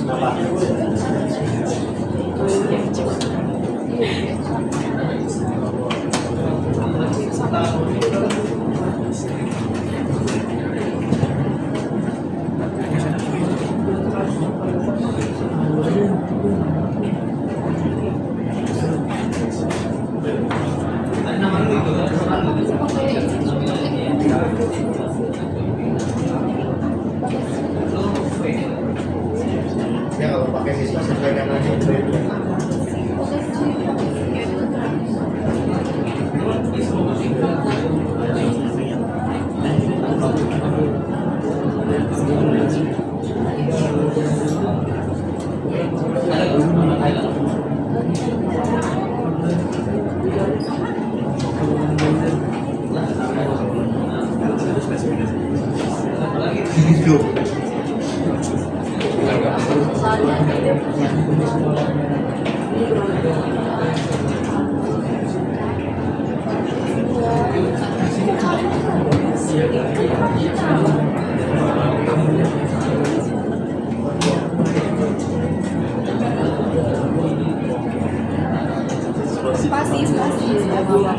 Kenapa? Ya kalau pakai sistem sesuaikan aja. Spasi, ya Bapak.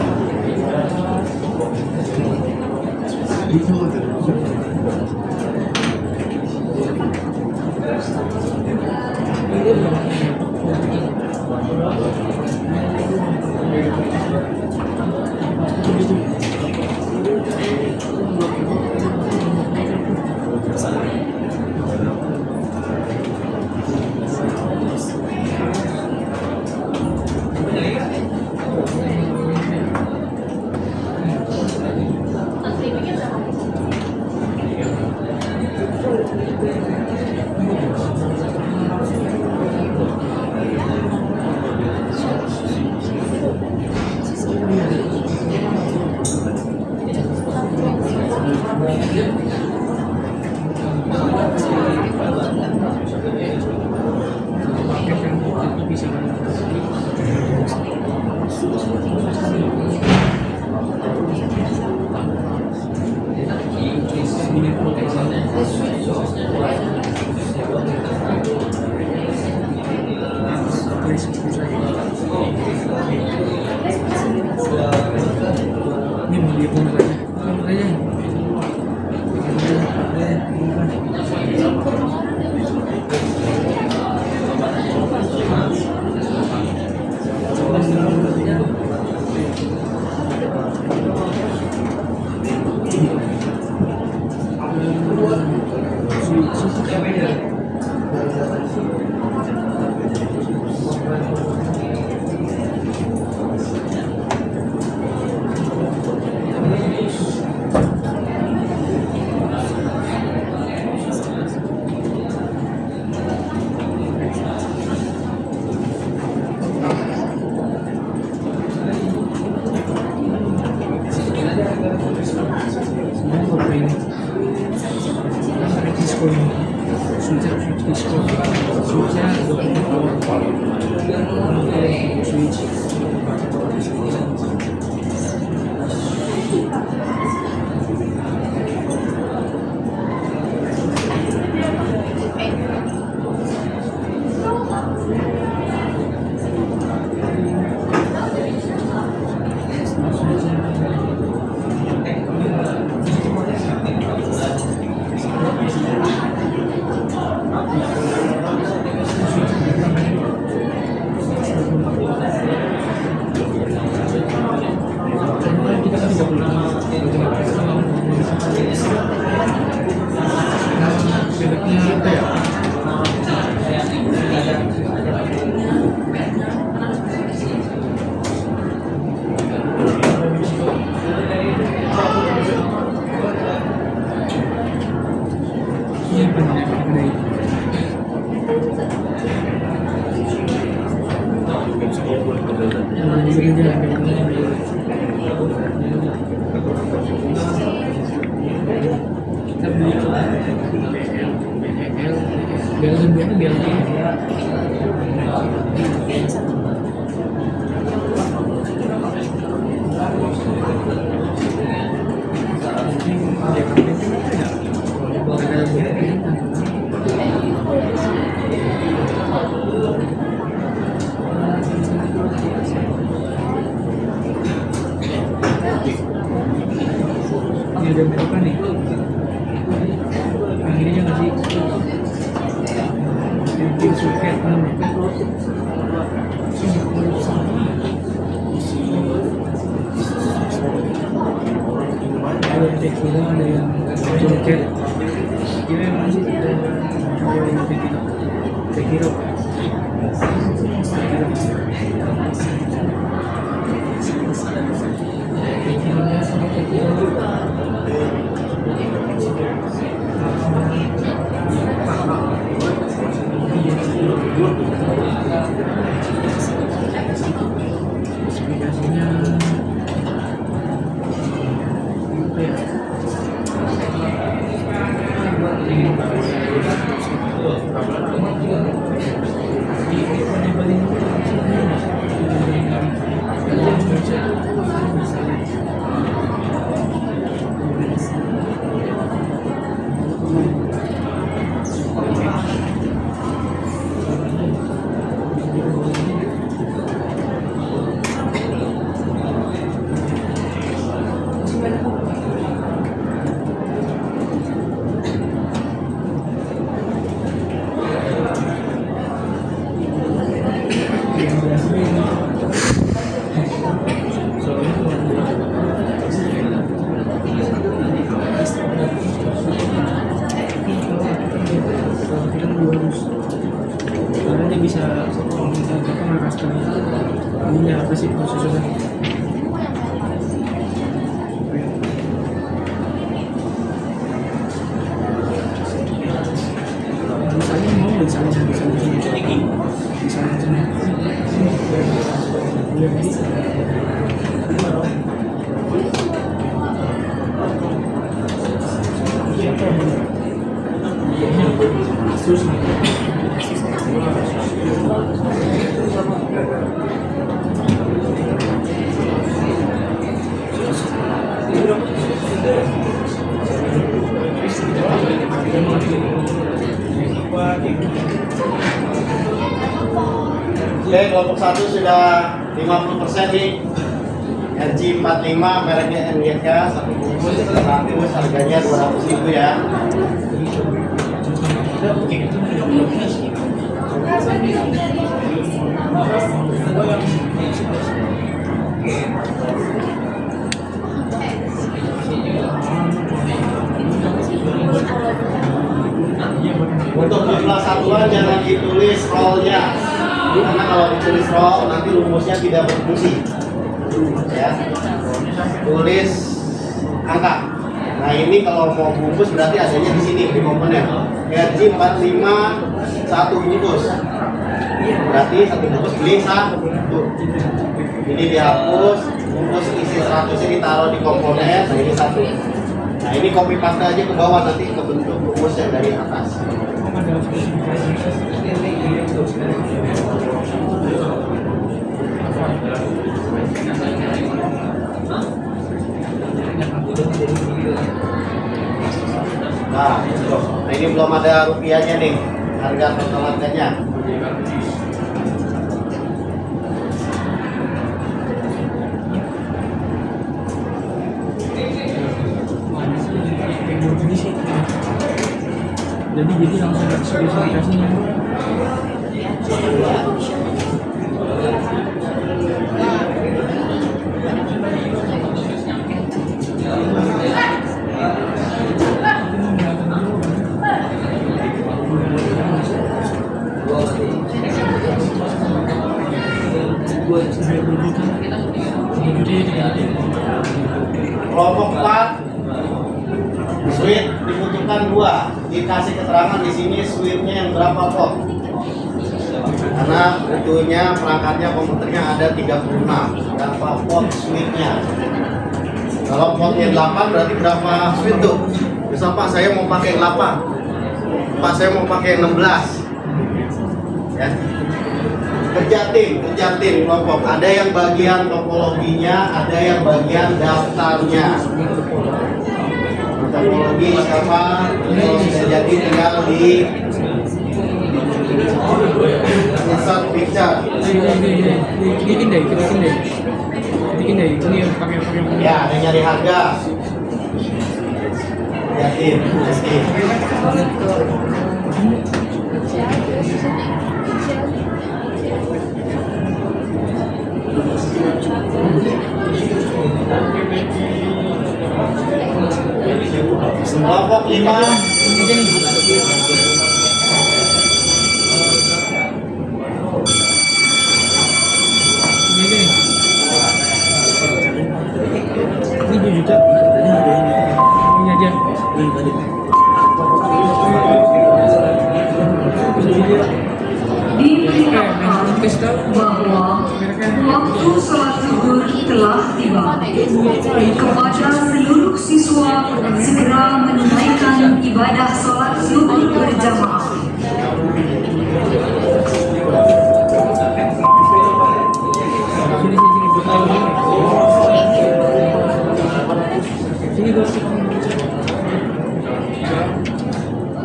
Ini udah mereka nih. Yang ininya nggak sih? Yang tim suket namanya. Ada yang tekstil, ada yang suket. Ini yang masih ada yang tekiro. Karena dia bisa mengaskan ininya apa sih susunan. Misalnya mau misalnya Oke, kelompok 1 sudah 50% nih. RG45 mereknya NGK, satu bungkus 100, harganya 200.000 ya. Untuk jumlah satuan jangan ditulis rollnya, karena kalau ditulis roll nanti rumusnya tidak berfungsi. Ya, tulis angka. Nah ini kalau mau bungkus berarti adanya di sini di komponen. RG45 satu bungkus. Berarti satu bungkus beli satu. Ini dihapus, bungkus isi 100 ini taruh di komponen. Nah ini satu. Nah ini copy paste aja ke bawah nanti ke bentuk bungkus yang dari atas. Nah, ini belum ada rupiahnya nih, harga total harganya. Jadi langsung ada spesifikasinya. Kelompok 4 switch dibutuhkan 2. Dikasih keterangan di sini switchnya yang berapa pot. Karena butuhnya perangkatnya komputernya ada 36. Berapa pot switchnya? Kalau potnya 8 berarti berapa switch tuh? Misal Pak saya mau pakai 8, Pak saya mau pakai 16. Ya. Kerja tim kelompok. Ada yang bagian topologinya, ada yang bagian daftarnya. Topologi siapa? Kalau bisa jadi tinggal di insert picture. Ini deh. Bikin deh, ini yang pakai Ya, ada yang nyari harga. Lihatin, testing. Kelompok 5. ini aja nih. Ini aja nih. Ini 2 juta. Ini aja. Diberitakan Kasih tahu. bahwa waktu sholat zuhur telah tiba. Kepada seluruh siswa segera menunaikan ibadah sholat zuhur berjamaah. Sini gue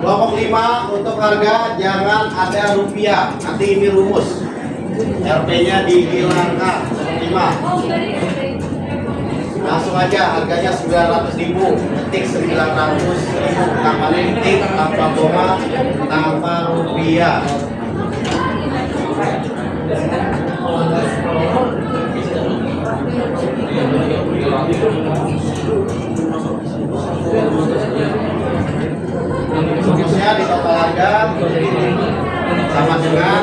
Kelompok 5 untuk harga jangan ada rupiah. Nanti ini rumus. RP-nya dihilangkan. 5. Langsung aja harganya 900.000. Ketik 900.000 tanpa titik, tanpa koma, tanpa rupiah. Rumusnya di total harga sama dengan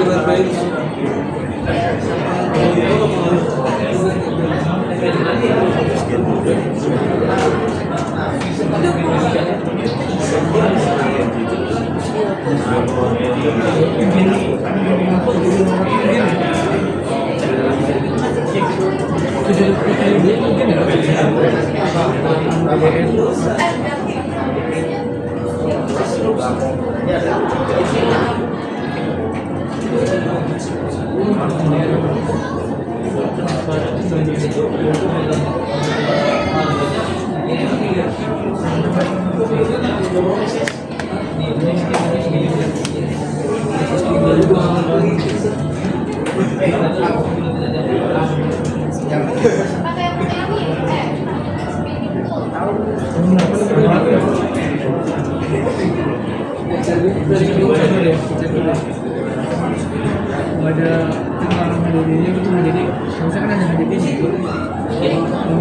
ada pengalaman dirinya gitu jadi misalkan ada hadit ini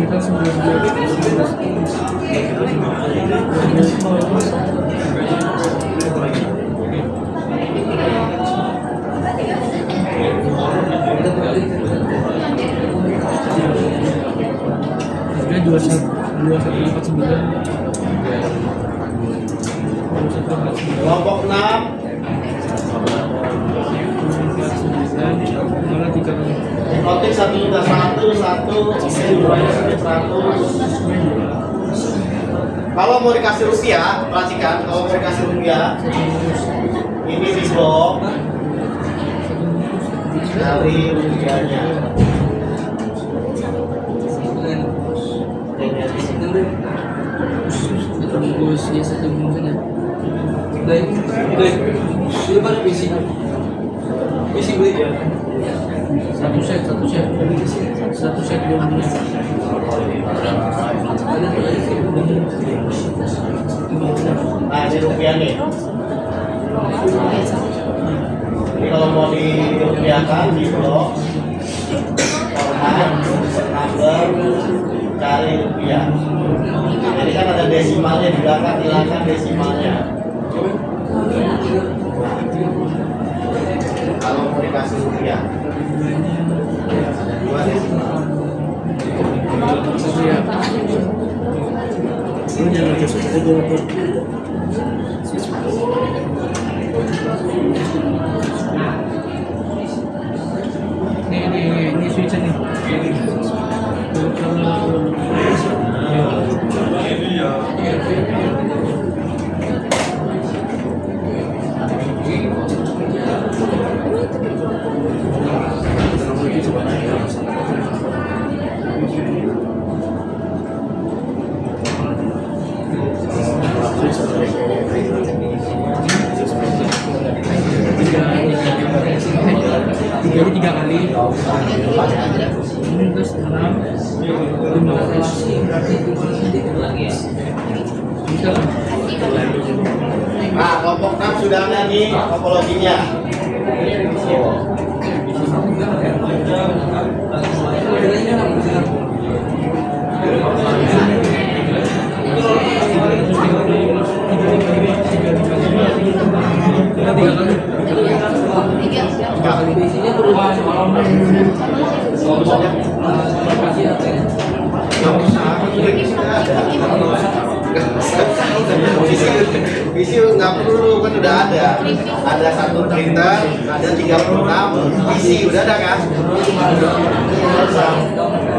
kita sembilan dua satu empat sembilan kelompok 6 malah 3 kali. Notik 1 sudah 1, 1, 2 100. Kalau mau dikasih rupiah, perhatikan kalau mau dikasih rupiah, ini di blok dari rupiahnya. Bungkus ya satu bungkus aja. Baik, itu kan PC beli ya. Satu set belum. Nah ini rupiah nih. Ini kalau mau dirupiahkan di blok format number cari rupiah. Jadi kan ada desimalnya di belakang, hilangkan desimalnya. Kalau mau dikasih rupiah ada 2 desimal. Satu ya. Ini jangan masuk ke dua. Ini switch nih. Tiga kali. terus 6 jumlah relasi berarti lagi ya. bisa kan? Nah, kelompok 6 sudah ada nih topologinya. Isinya perubahan Visi nggak perlu kan udah ada satu printer, ada 36 visi udah ada kan?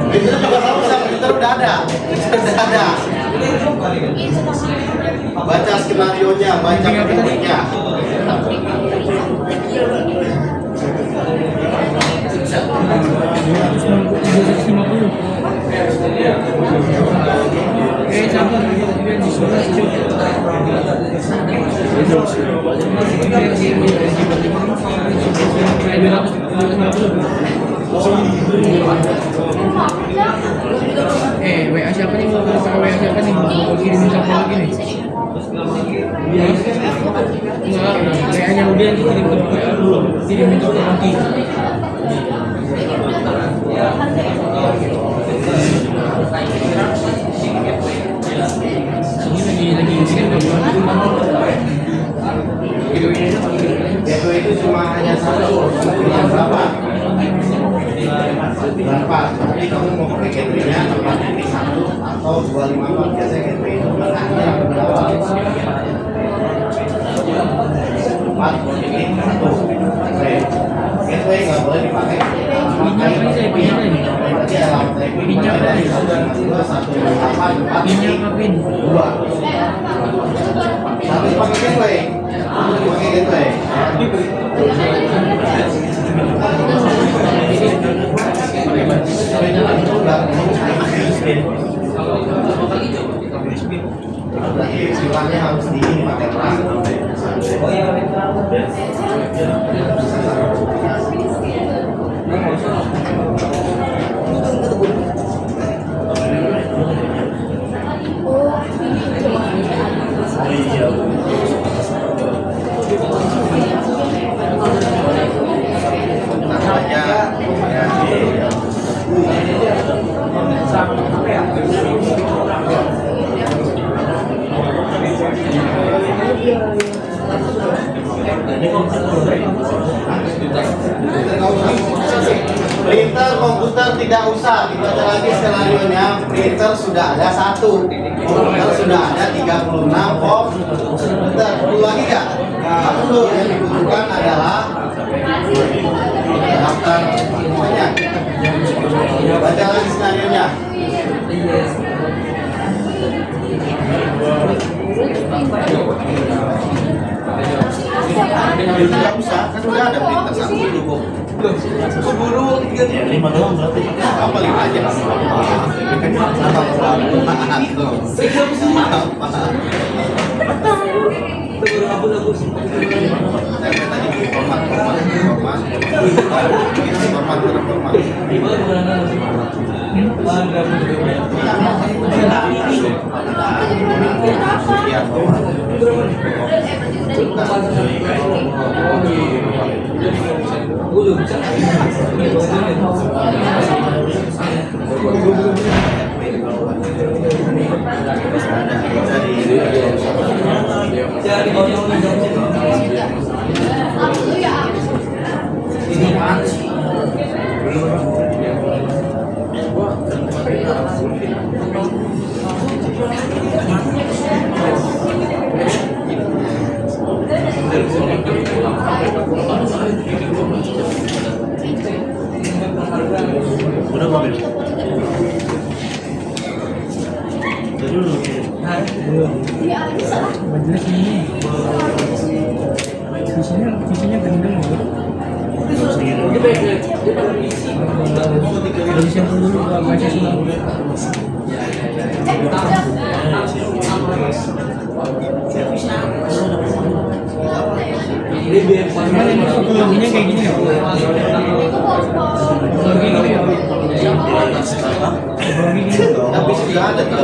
Printer juga sama, printer udah ada. Baca skenario nya, baca petunjuknya. Sabar juga di surat WA siapa nih? Mau pakai WA siapa nih? Mau kirim siapa lagi nih? Enggak, WA-nya udah dikirim ke WA dulu. Kirimin ke nanti. Ini lagi Gateway itu cuma hanya satu, yang berapa? Tapi kamu mau pakai gateway-nya tempat ini 1 atau 254 biasanya gateway itu hanya berapa? 4 ini 1. Gateway nggak boleh dipakai. Berarti alamat IP dipakai dari 192.168 minyak kapin. 2. Satu pakai gateway. Sifatnya harus dingin pakai perang. Printer komputer tidak usah dibaca lagi skenario-nya. Printer sudah ada 1, komputer sudah ada 36 komputer. Perlu lagi nggak? Nggak perlu. Yang dibutuhkan adalah daftar semuanya. Baca lagi skenario-nya. Tidak usah, kan udah ada printer 1 cukup. Keburu 5 doang berarti. Apa 5 aja? Majelis ini visinya gendeng loh. Dari siapa dulu baca sulam. Cuman ini topologinya kayak gini ya. Lagi gitu ya. Lagi gitu. Tapi sudah ada 36.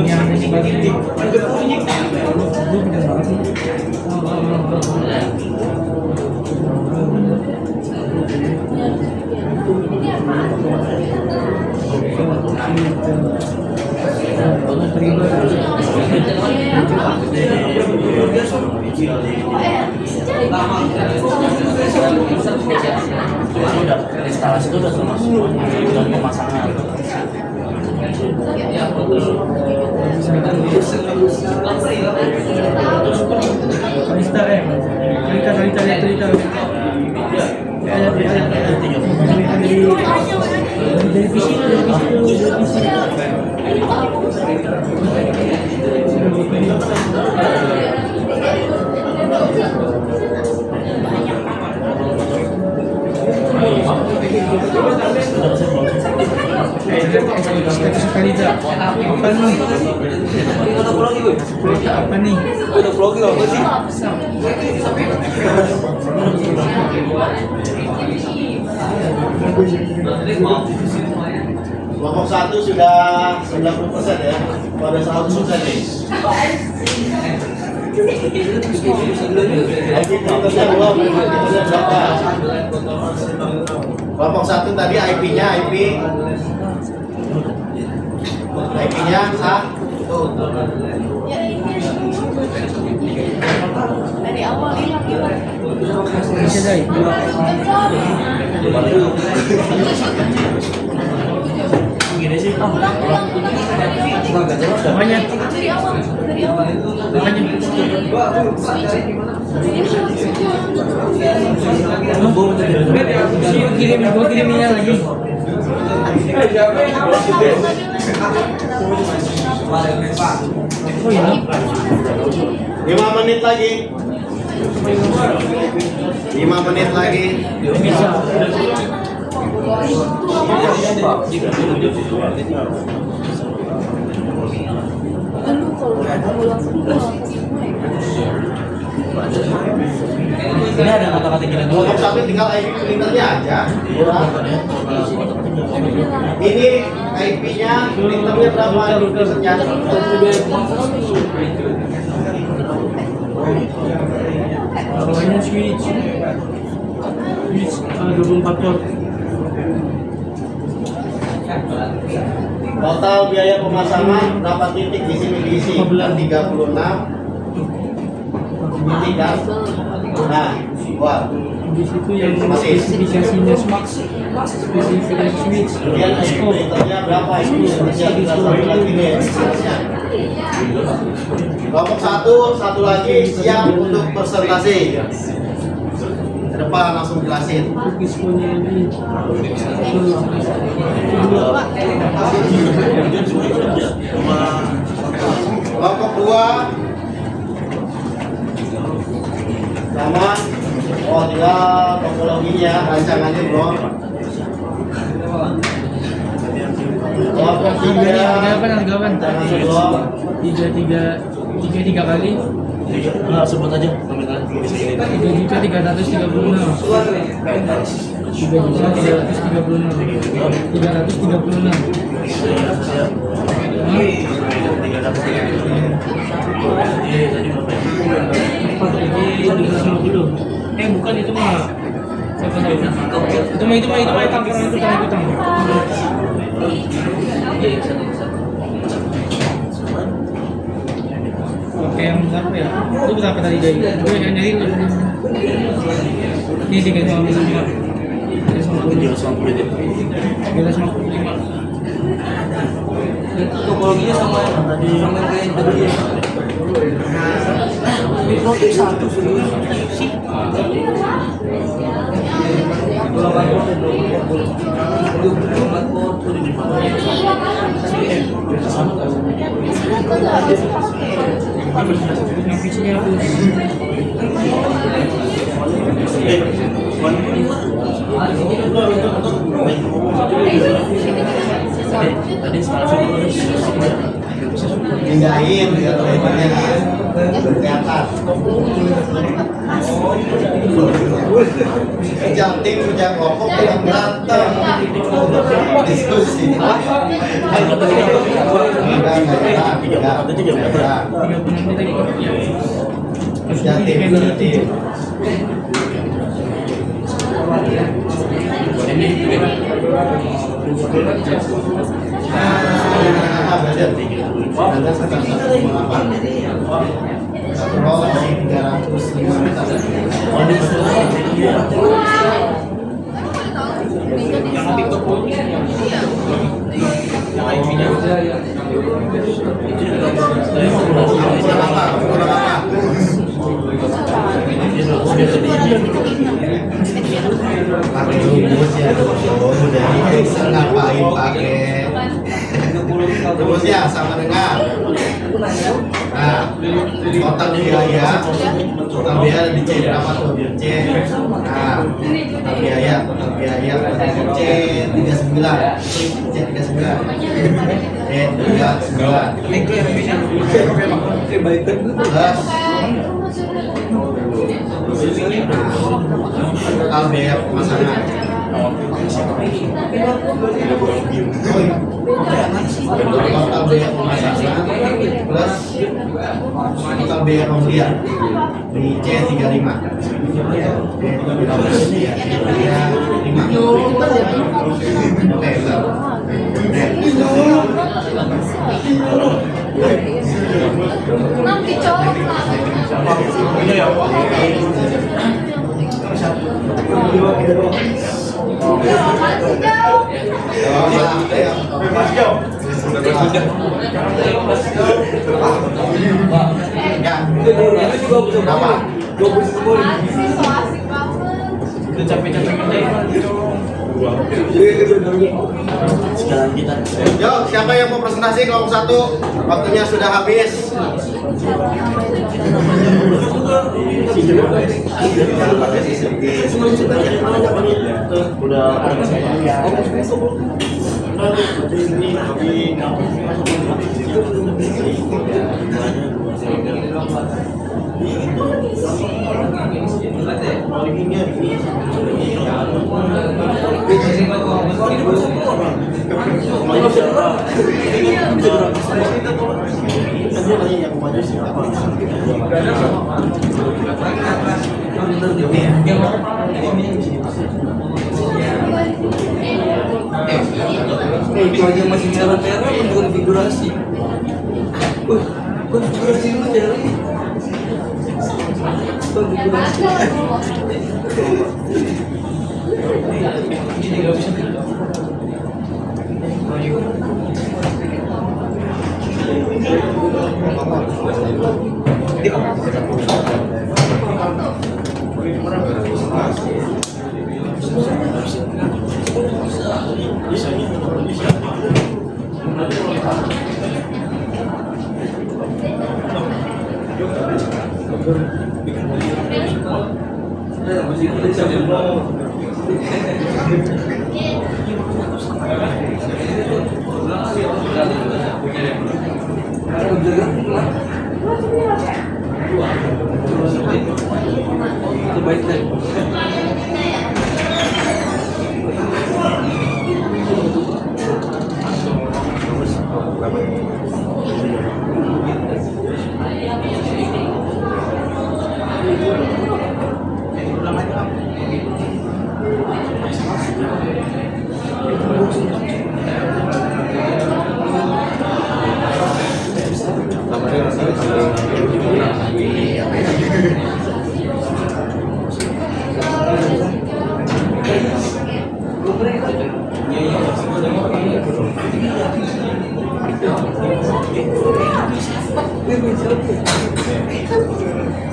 Yang ini bagi gue pindah banget sih. Instalasi itu udah termasuk udah pemasangan. Kalista cerita. Dari PC. Kalista apa nih? Udah vlogging apa sih? Kelompok 1 sudah 90% ya. Pada 100% nih. Kelompok 1 tadi IP-nya A. Dari awal hilang hilang. Bisa dai. Gini sih. Makanya Dari awal. Gua kirimnya lagi. Oh iya. 5 menit lagi. 5 menit lagi. Bisa. Dulu kalau pulang Ini ada kata-kata gini dulu. Kelompok 1 tinggal IP printernya aja. Ini IP-nya printernya berapa? Printernya Bawahnya switch 24 volt. total biaya pemasangan berapa titik di sini diisi? 36 titik kan? Nah, buat Di situ yang Masih. spesifikasinya spesifikasi switch, kemudian IP scope, printernya berapa? IP printernya kita sampai lagi nih hasilnya. Kelompok 1 lagi siap untuk presentasi. Ke depan langsung jelasin. diskonnya ini. Kelompok 2 sama tinggal topologinya, rancangannya belum. Kelompok 3 Gaban. rancangan belum. Tiga kali. Enggak, sebut aja permintaan bisa ini. 3.336. 3.336. 336. Bukan itu mah. Itu mah campuran itu tang. Oke, yang berapa ya? Itu berapa tadi dari? Gue yang dari lu. Ini 355. 355. Topologinya sama yang tadi. Sama yang tadi. Mikro satu sih. Yang visinya harus Tadi sekarang Pindahin biar lebarnya kelihatan. Kerja tim, kerja kelompok, tidak berantem. Diskusi. Kerja tim, kerja tim. Ngapain pakai rumusnya sama dengan total biaya di C berapa tuh C total biaya C 39 C 39 plus total biaya pemasangan total biaya pemasangan plus total biaya pembelian di C 35 Nanti colok sekarang kita Yo, siapa yang mau presentasi kelompok 1? Waktunya sudah habis. udah ada saya. Itu aja masih merah-merah konfigurasi. Konfigurasi dulu dari konfigurasi. Ini nggak bisa.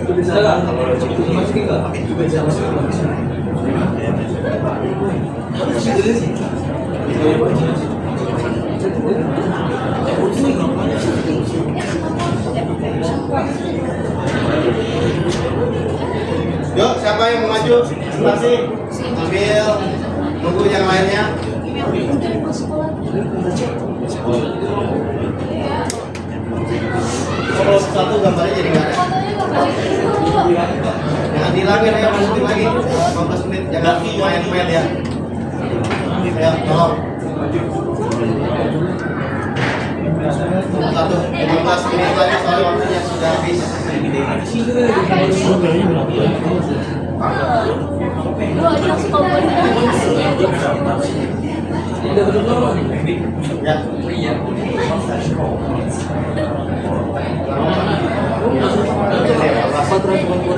Bisa nggak? Kalau masih nggak? Yuk, siapa yang mau maju? Presentasi. Ambil. Nunggu yang lainnya. Kalau satu gambarnya jadi nggak ada. Jangan dihilangin ya, masukin lagi 15 menit. Jangan main-main ya. Ya, tolong. Satu, 15 menit lagi soalnya waktunya sudah habis. Ya.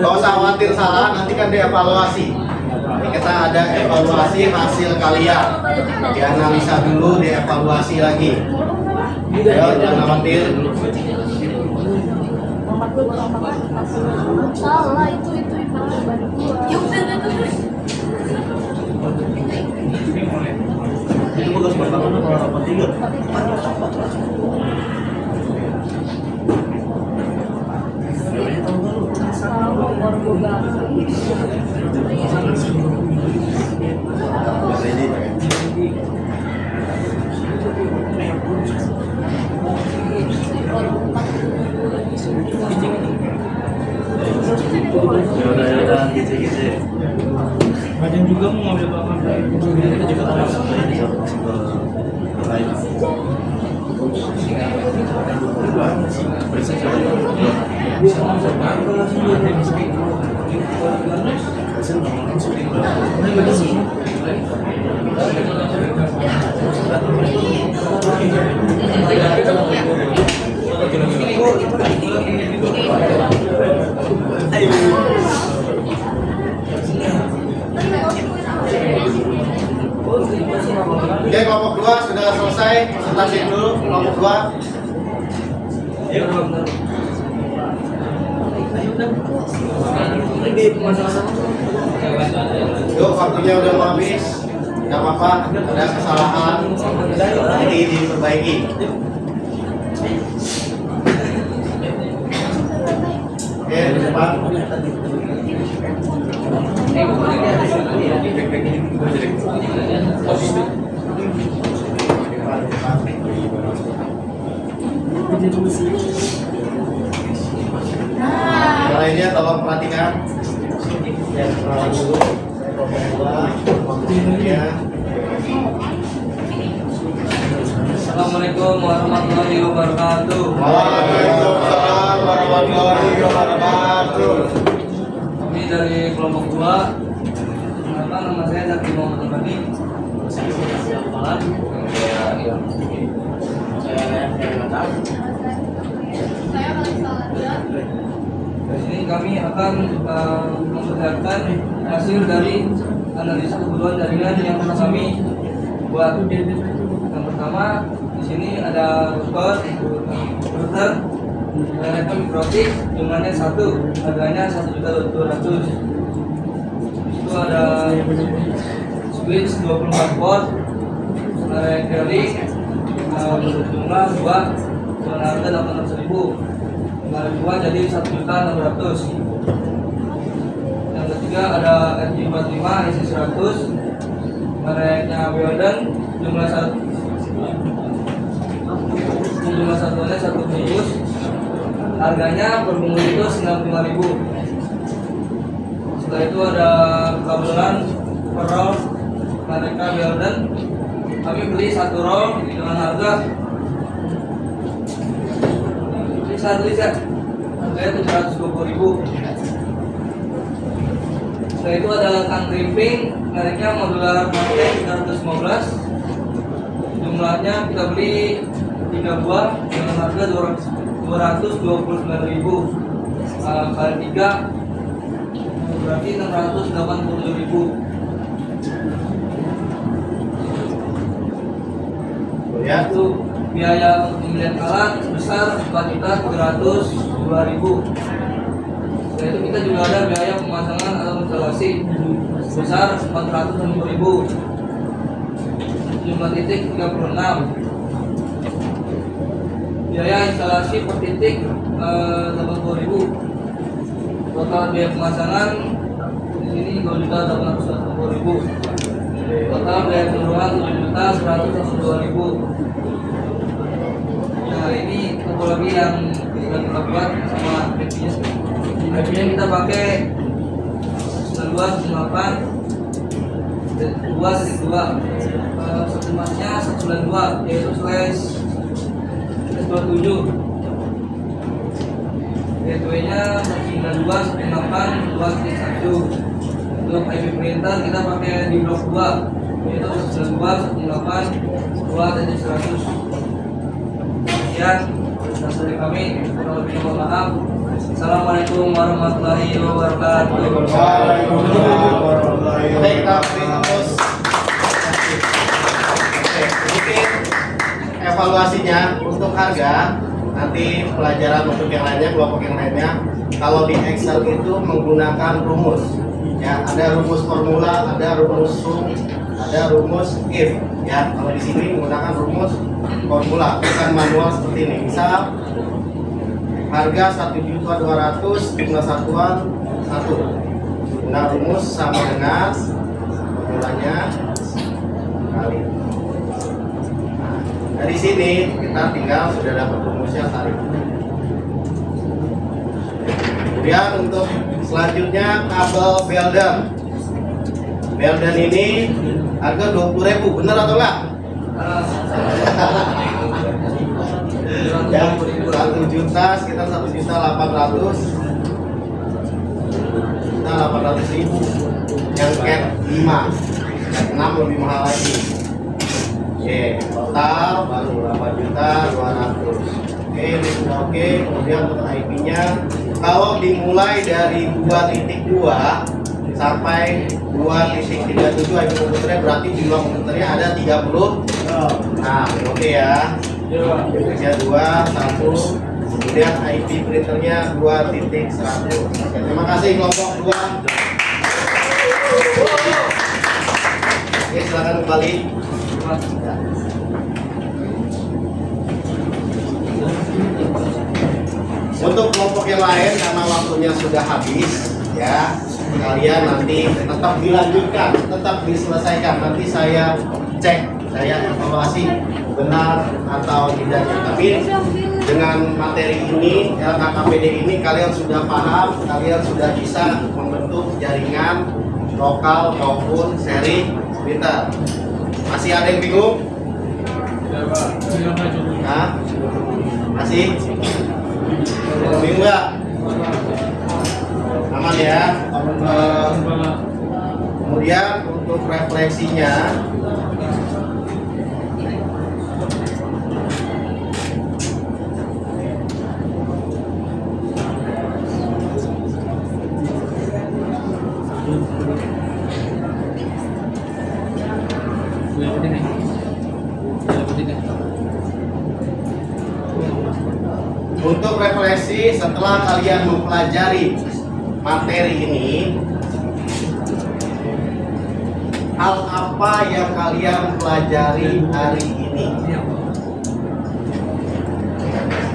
Gak usah khawatir salah, nanti kan dievaluasi. Kita ada evaluasi hasil kalian. Dianalisa dulu, dievaluasi lagi. Ayo, jangan khawatir. Salah itu ya udah Itu bagus banget kalau rapat 3. Yaudah, gitu. Badan juga mau ngambil bahan dari kita juga harus Oke, kelompok 2 sudah selesai. Presentasi dulu kelompok 2. Yuk, waktunya udah mau habis. Gak apa-apa, ada kesalahan nanti diperbaiki. Oke, depan. Yang lainnya tolong perhatikan. Yang kenalan dulu. Saya kelompok 2. Waktunya. Assalamualaikum warahmatullahi wabarakatuh. Waalaikumsalam warahmatullahi wabarakatuh. Kami dari kelompok 2. Nama saya Zaki Muhammad Bani. Di sini kami akan memperlihatkan hasil dari analisa kebutuhan jaringan yang pernah kami buat. Yang pertama, di sini ada router merek mikrotik, jumlahnya 1, harganya 1.200.000. Itu ada switch 24 volt merek Kelly, jumlah 2 dengan harga 800.000. Kali 2 jadi 1.600.000. Yang ketiga ada RJ45 isi 100 mereknya Weldon, jumlah satuannya 1 bungkus, harganya per bungkus itu 95.000. Setelah itu ada kabelan per roll mereka Weldon, kami beli 1 roll dengan harga harganya 720.000. Setelah itu ada tang crimping mereknya modular Mate 315, jumlahnya kita beli 3 buah dengan harga 229.000. Kali 3 berarti 687.000. Ya. Itu biaya untuk pembelian alat sebesar 4.302.000. Setelah itu kita juga ada biaya pemasangan atau instalasi sebesar 460.000. Jumlah titik 36. Biaya instalasi per titik 80.000. Total biaya pemasangan di sini 2.880.000. Total biaya keseluruhan 7.182.000. Nah ini topologi yang sudah kita buat sama IP-nya. IP-nya kita pakai 92.8 2.2. Setemasnya 192 yaitu slash 27. Gateway-nya 192.168 2.1. Untuk IP printer kita pakai di blok 2 yaitu 192.168 2.100. Sekian dari kami, kurang lebih mohon maaf. Assalamualaikum warahmatullahi wabarakatuh. Oke, kita beri terus. Oke, sedikit evaluasinya untuk harga. Nanti pelajaran untuk yang lainnya, kelompok yang lainnya. Kalau di Excel itu menggunakan rumus. Ya, ada rumus formula, ada rumus sum, ada rumus if. Ya, kalau di sini menggunakan rumus formula, bukan manual seperti ini. Misal harga 1.200.000, jumlah satuan 1. Nah, rumus sama dengan formulanya kali. Nah, dari sini kita tinggal sudah dapat rumusnya tarik. Kemudian untuk selanjutnya kabel Belden. Belden ini harga 20.000, benar atau enggak? Ya, 1 juta sekitar 1.800.000 yang cat 5, cat 6 lebih mahal lagi. Oke, total baru 8.200.000. Oke, ini sudah oke. Kemudian untuk IP-nya kalau dimulai dari 2.2 sampai 2.37 IP komputernya berarti jumlah komputernya ada 30. Nah, oke ya. Deteknya 2, 1, kemudian IP printernya 2.100. Oke, terima kasih kelompok 2. Oke, silakan kembali. Ya. Untuk kelompok yang lain karena waktunya sudah habis, ya kalian nanti tetap dilanjutkan, tetap diselesaikan. Nanti saya cek, saya evaluasi benar atau tidaknya. Tapi dengan materi ini, LKKPD ini kalian sudah paham, kalian sudah bisa membentuk jaringan lokal maupun seri printer. Masih ada yang bingung? Nah, masih? Bingung nggak? Aman ya? Kemudian untuk refleksinya, untuk refleksi setelah kalian mempelajari materi ini, hal apa yang kalian pelajari hari ini?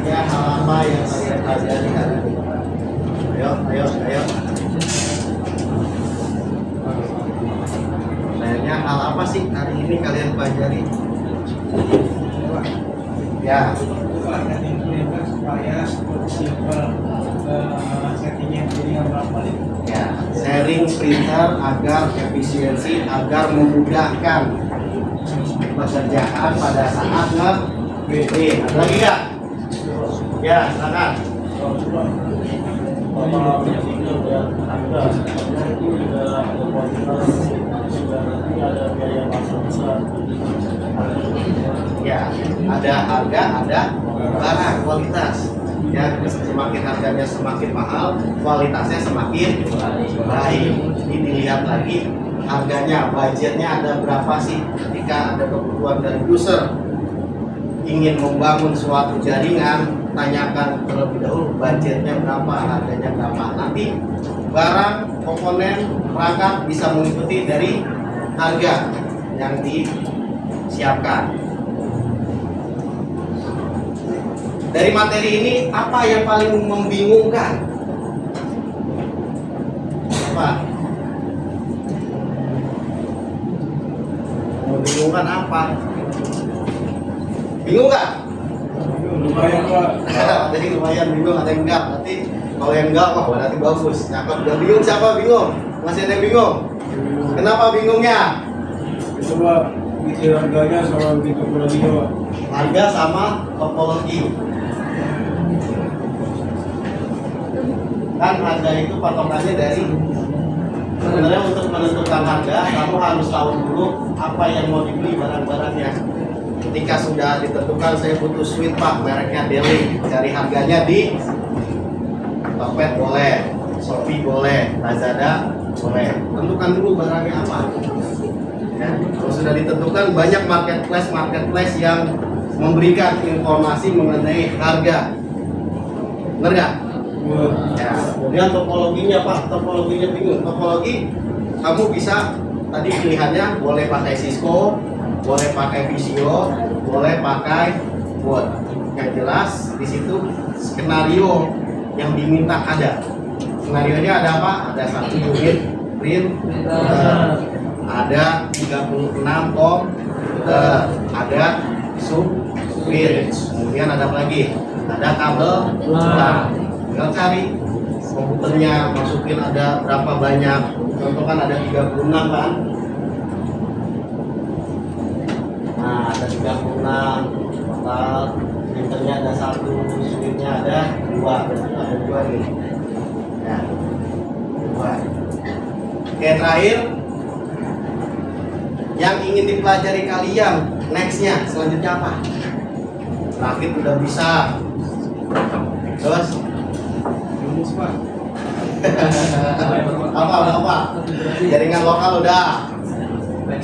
Ya, hal apa yang kalian pelajari hari ini? Ayo. Kayaknya hal apa sih hari ini kalian pelajari? Ya. Supaya simple settingnya jadi balik. Ya, sharing printer agar efisiensi, agar memudahkan pekerjaan pada saat nge-BD. Ada lagi nggak? Ya, silakan. Ya, ada harga, ada barang, kualitas. Ya, semakin harganya semakin mahal, kualitasnya semakin baik. Jadi dilihat lagi harganya, budgetnya ada berapa sih? Ketika ada kebutuhan dari user ingin membangun suatu jaringan, tanyakan terlebih dahulu budgetnya berapa, harganya berapa. Nanti barang, komponen, perangkat bisa mengikuti dari harga yang disiapkan. Dari materi ini apa yang paling membingungkan? Apa? Membingungkan apa? Bingung nggak? Lumayan Pak. Jadi lumayan bingung, ada yang enggak. Nanti kalau yang enggak, wah berarti bagus. Cakep. Yang bingung siapa? Bingung? Masih ada yang bingung? Kenapa bingungnya? Itu Pak, bikin harganya sama bikin topologinya Pak. Harga sama topologi. Kan harga itu patokannya dari, sebenarnya untuk menentukan harga kamu harus tahu dulu apa yang mau dibeli, barang-barangnya. Ketika sudah ditentukan saya butuh sweet pak mereknya Deli, cari harganya di Tokped boleh, Shopee boleh, Lazada boleh. Tentukan dulu barangnya apa. Ya, kalau sudah ditentukan, banyak marketplace yang memberikan informasi mengenai harga. Benar nggak? Ya, kemudian topologinya pak, topologinya bingung. Topologi kamu bisa tadi pilihannya boleh pakai Cisco, boleh pakai Visio, boleh pakai Word. Yang jelas di situ skenario yang diminta ada. Skenarionya ada apa? Ada 1 unit print, ada 36 komputer, ada switch, kemudian ada apa lagi? Ada kabel LAN. Tinggal cari komputernya, masukin ada berapa banyak. Contoh kan ada 36 kan? Nah, ada 36 total. Printernya ada 1, switchnya ada 2, ada 2 nih. Ya, 2. Oke, terakhir yang ingin dipelajari kalian nextnya selanjutnya apa? Rakit udah bisa, terus apa jaringan lokal udah,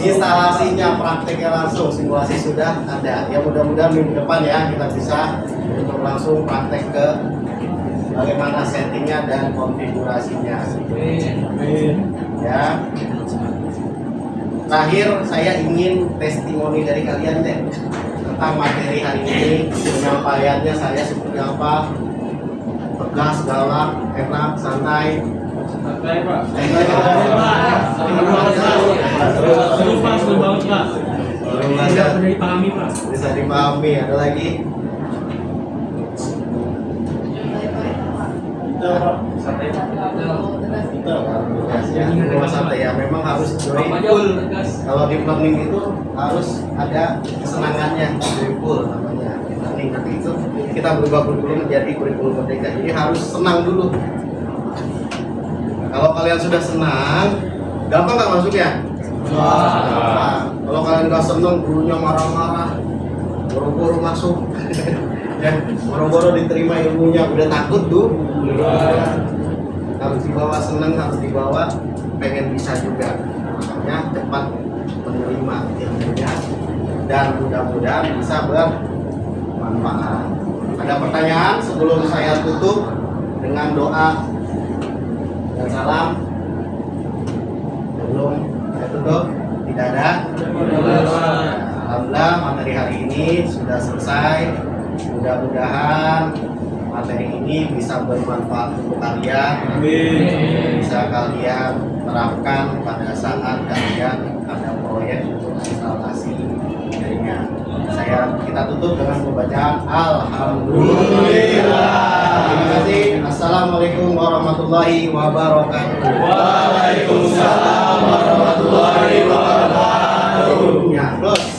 instalasinya prakteknya langsung, simulasi sudah ada. Ya mudah-mudahan minggu depan ya kita bisa untuk langsung praktek ke bagaimana settingnya dan konfigurasinya. Ya. Terakhir saya ingin testimoni dari kalian deh tentang materi hari ini. Penyampaiannya saya seperti apa? Tegas, galak, enak, santai. Santai Pak. Seru Pak, seru banget Pak. Bisa dipahami Pak. Bisa dipahami. Ada lagi? Santai Pak. Rumah santai ya, memang harus joyful. Kalau di planning itu harus ada kesenangannya, joyful namanya. Planning nanti itu kita berubah dulu menjadi kurikulum merdeka. Jadi harus senang dulu. Kalau kalian sudah senang, gampang nggak masuknya? Kalau kalian nggak senang, gurunya marah-marah, boro-boro masuk. Ya, boro-boro diterima ilmunya, udah takut tuh. Harus dibawa seneng, harus dibawa pengen bisa juga. Makanya cepat menerima ilmunya dan mudah-mudahan bisa bermanfaat. Ada pertanyaan sebelum saya tutup dengan doa dan salam? Sebelum saya tutup, tidak ada? Alhamdulillah materi hari ini sudah selesai. Mudah-mudahan materi ini bisa bermanfaat untuk kalian. Bisa kalian terapkan pada saat kalian ada proyek untuk instalasi jaringan. Kita tutup dengan pembacaan Alhamdulillah. Terima kasih. Assalamualaikum warahmatullahi wabarakatuh. Waalaikumsalam warahmatullahi wabarakatuh. Ya, terus.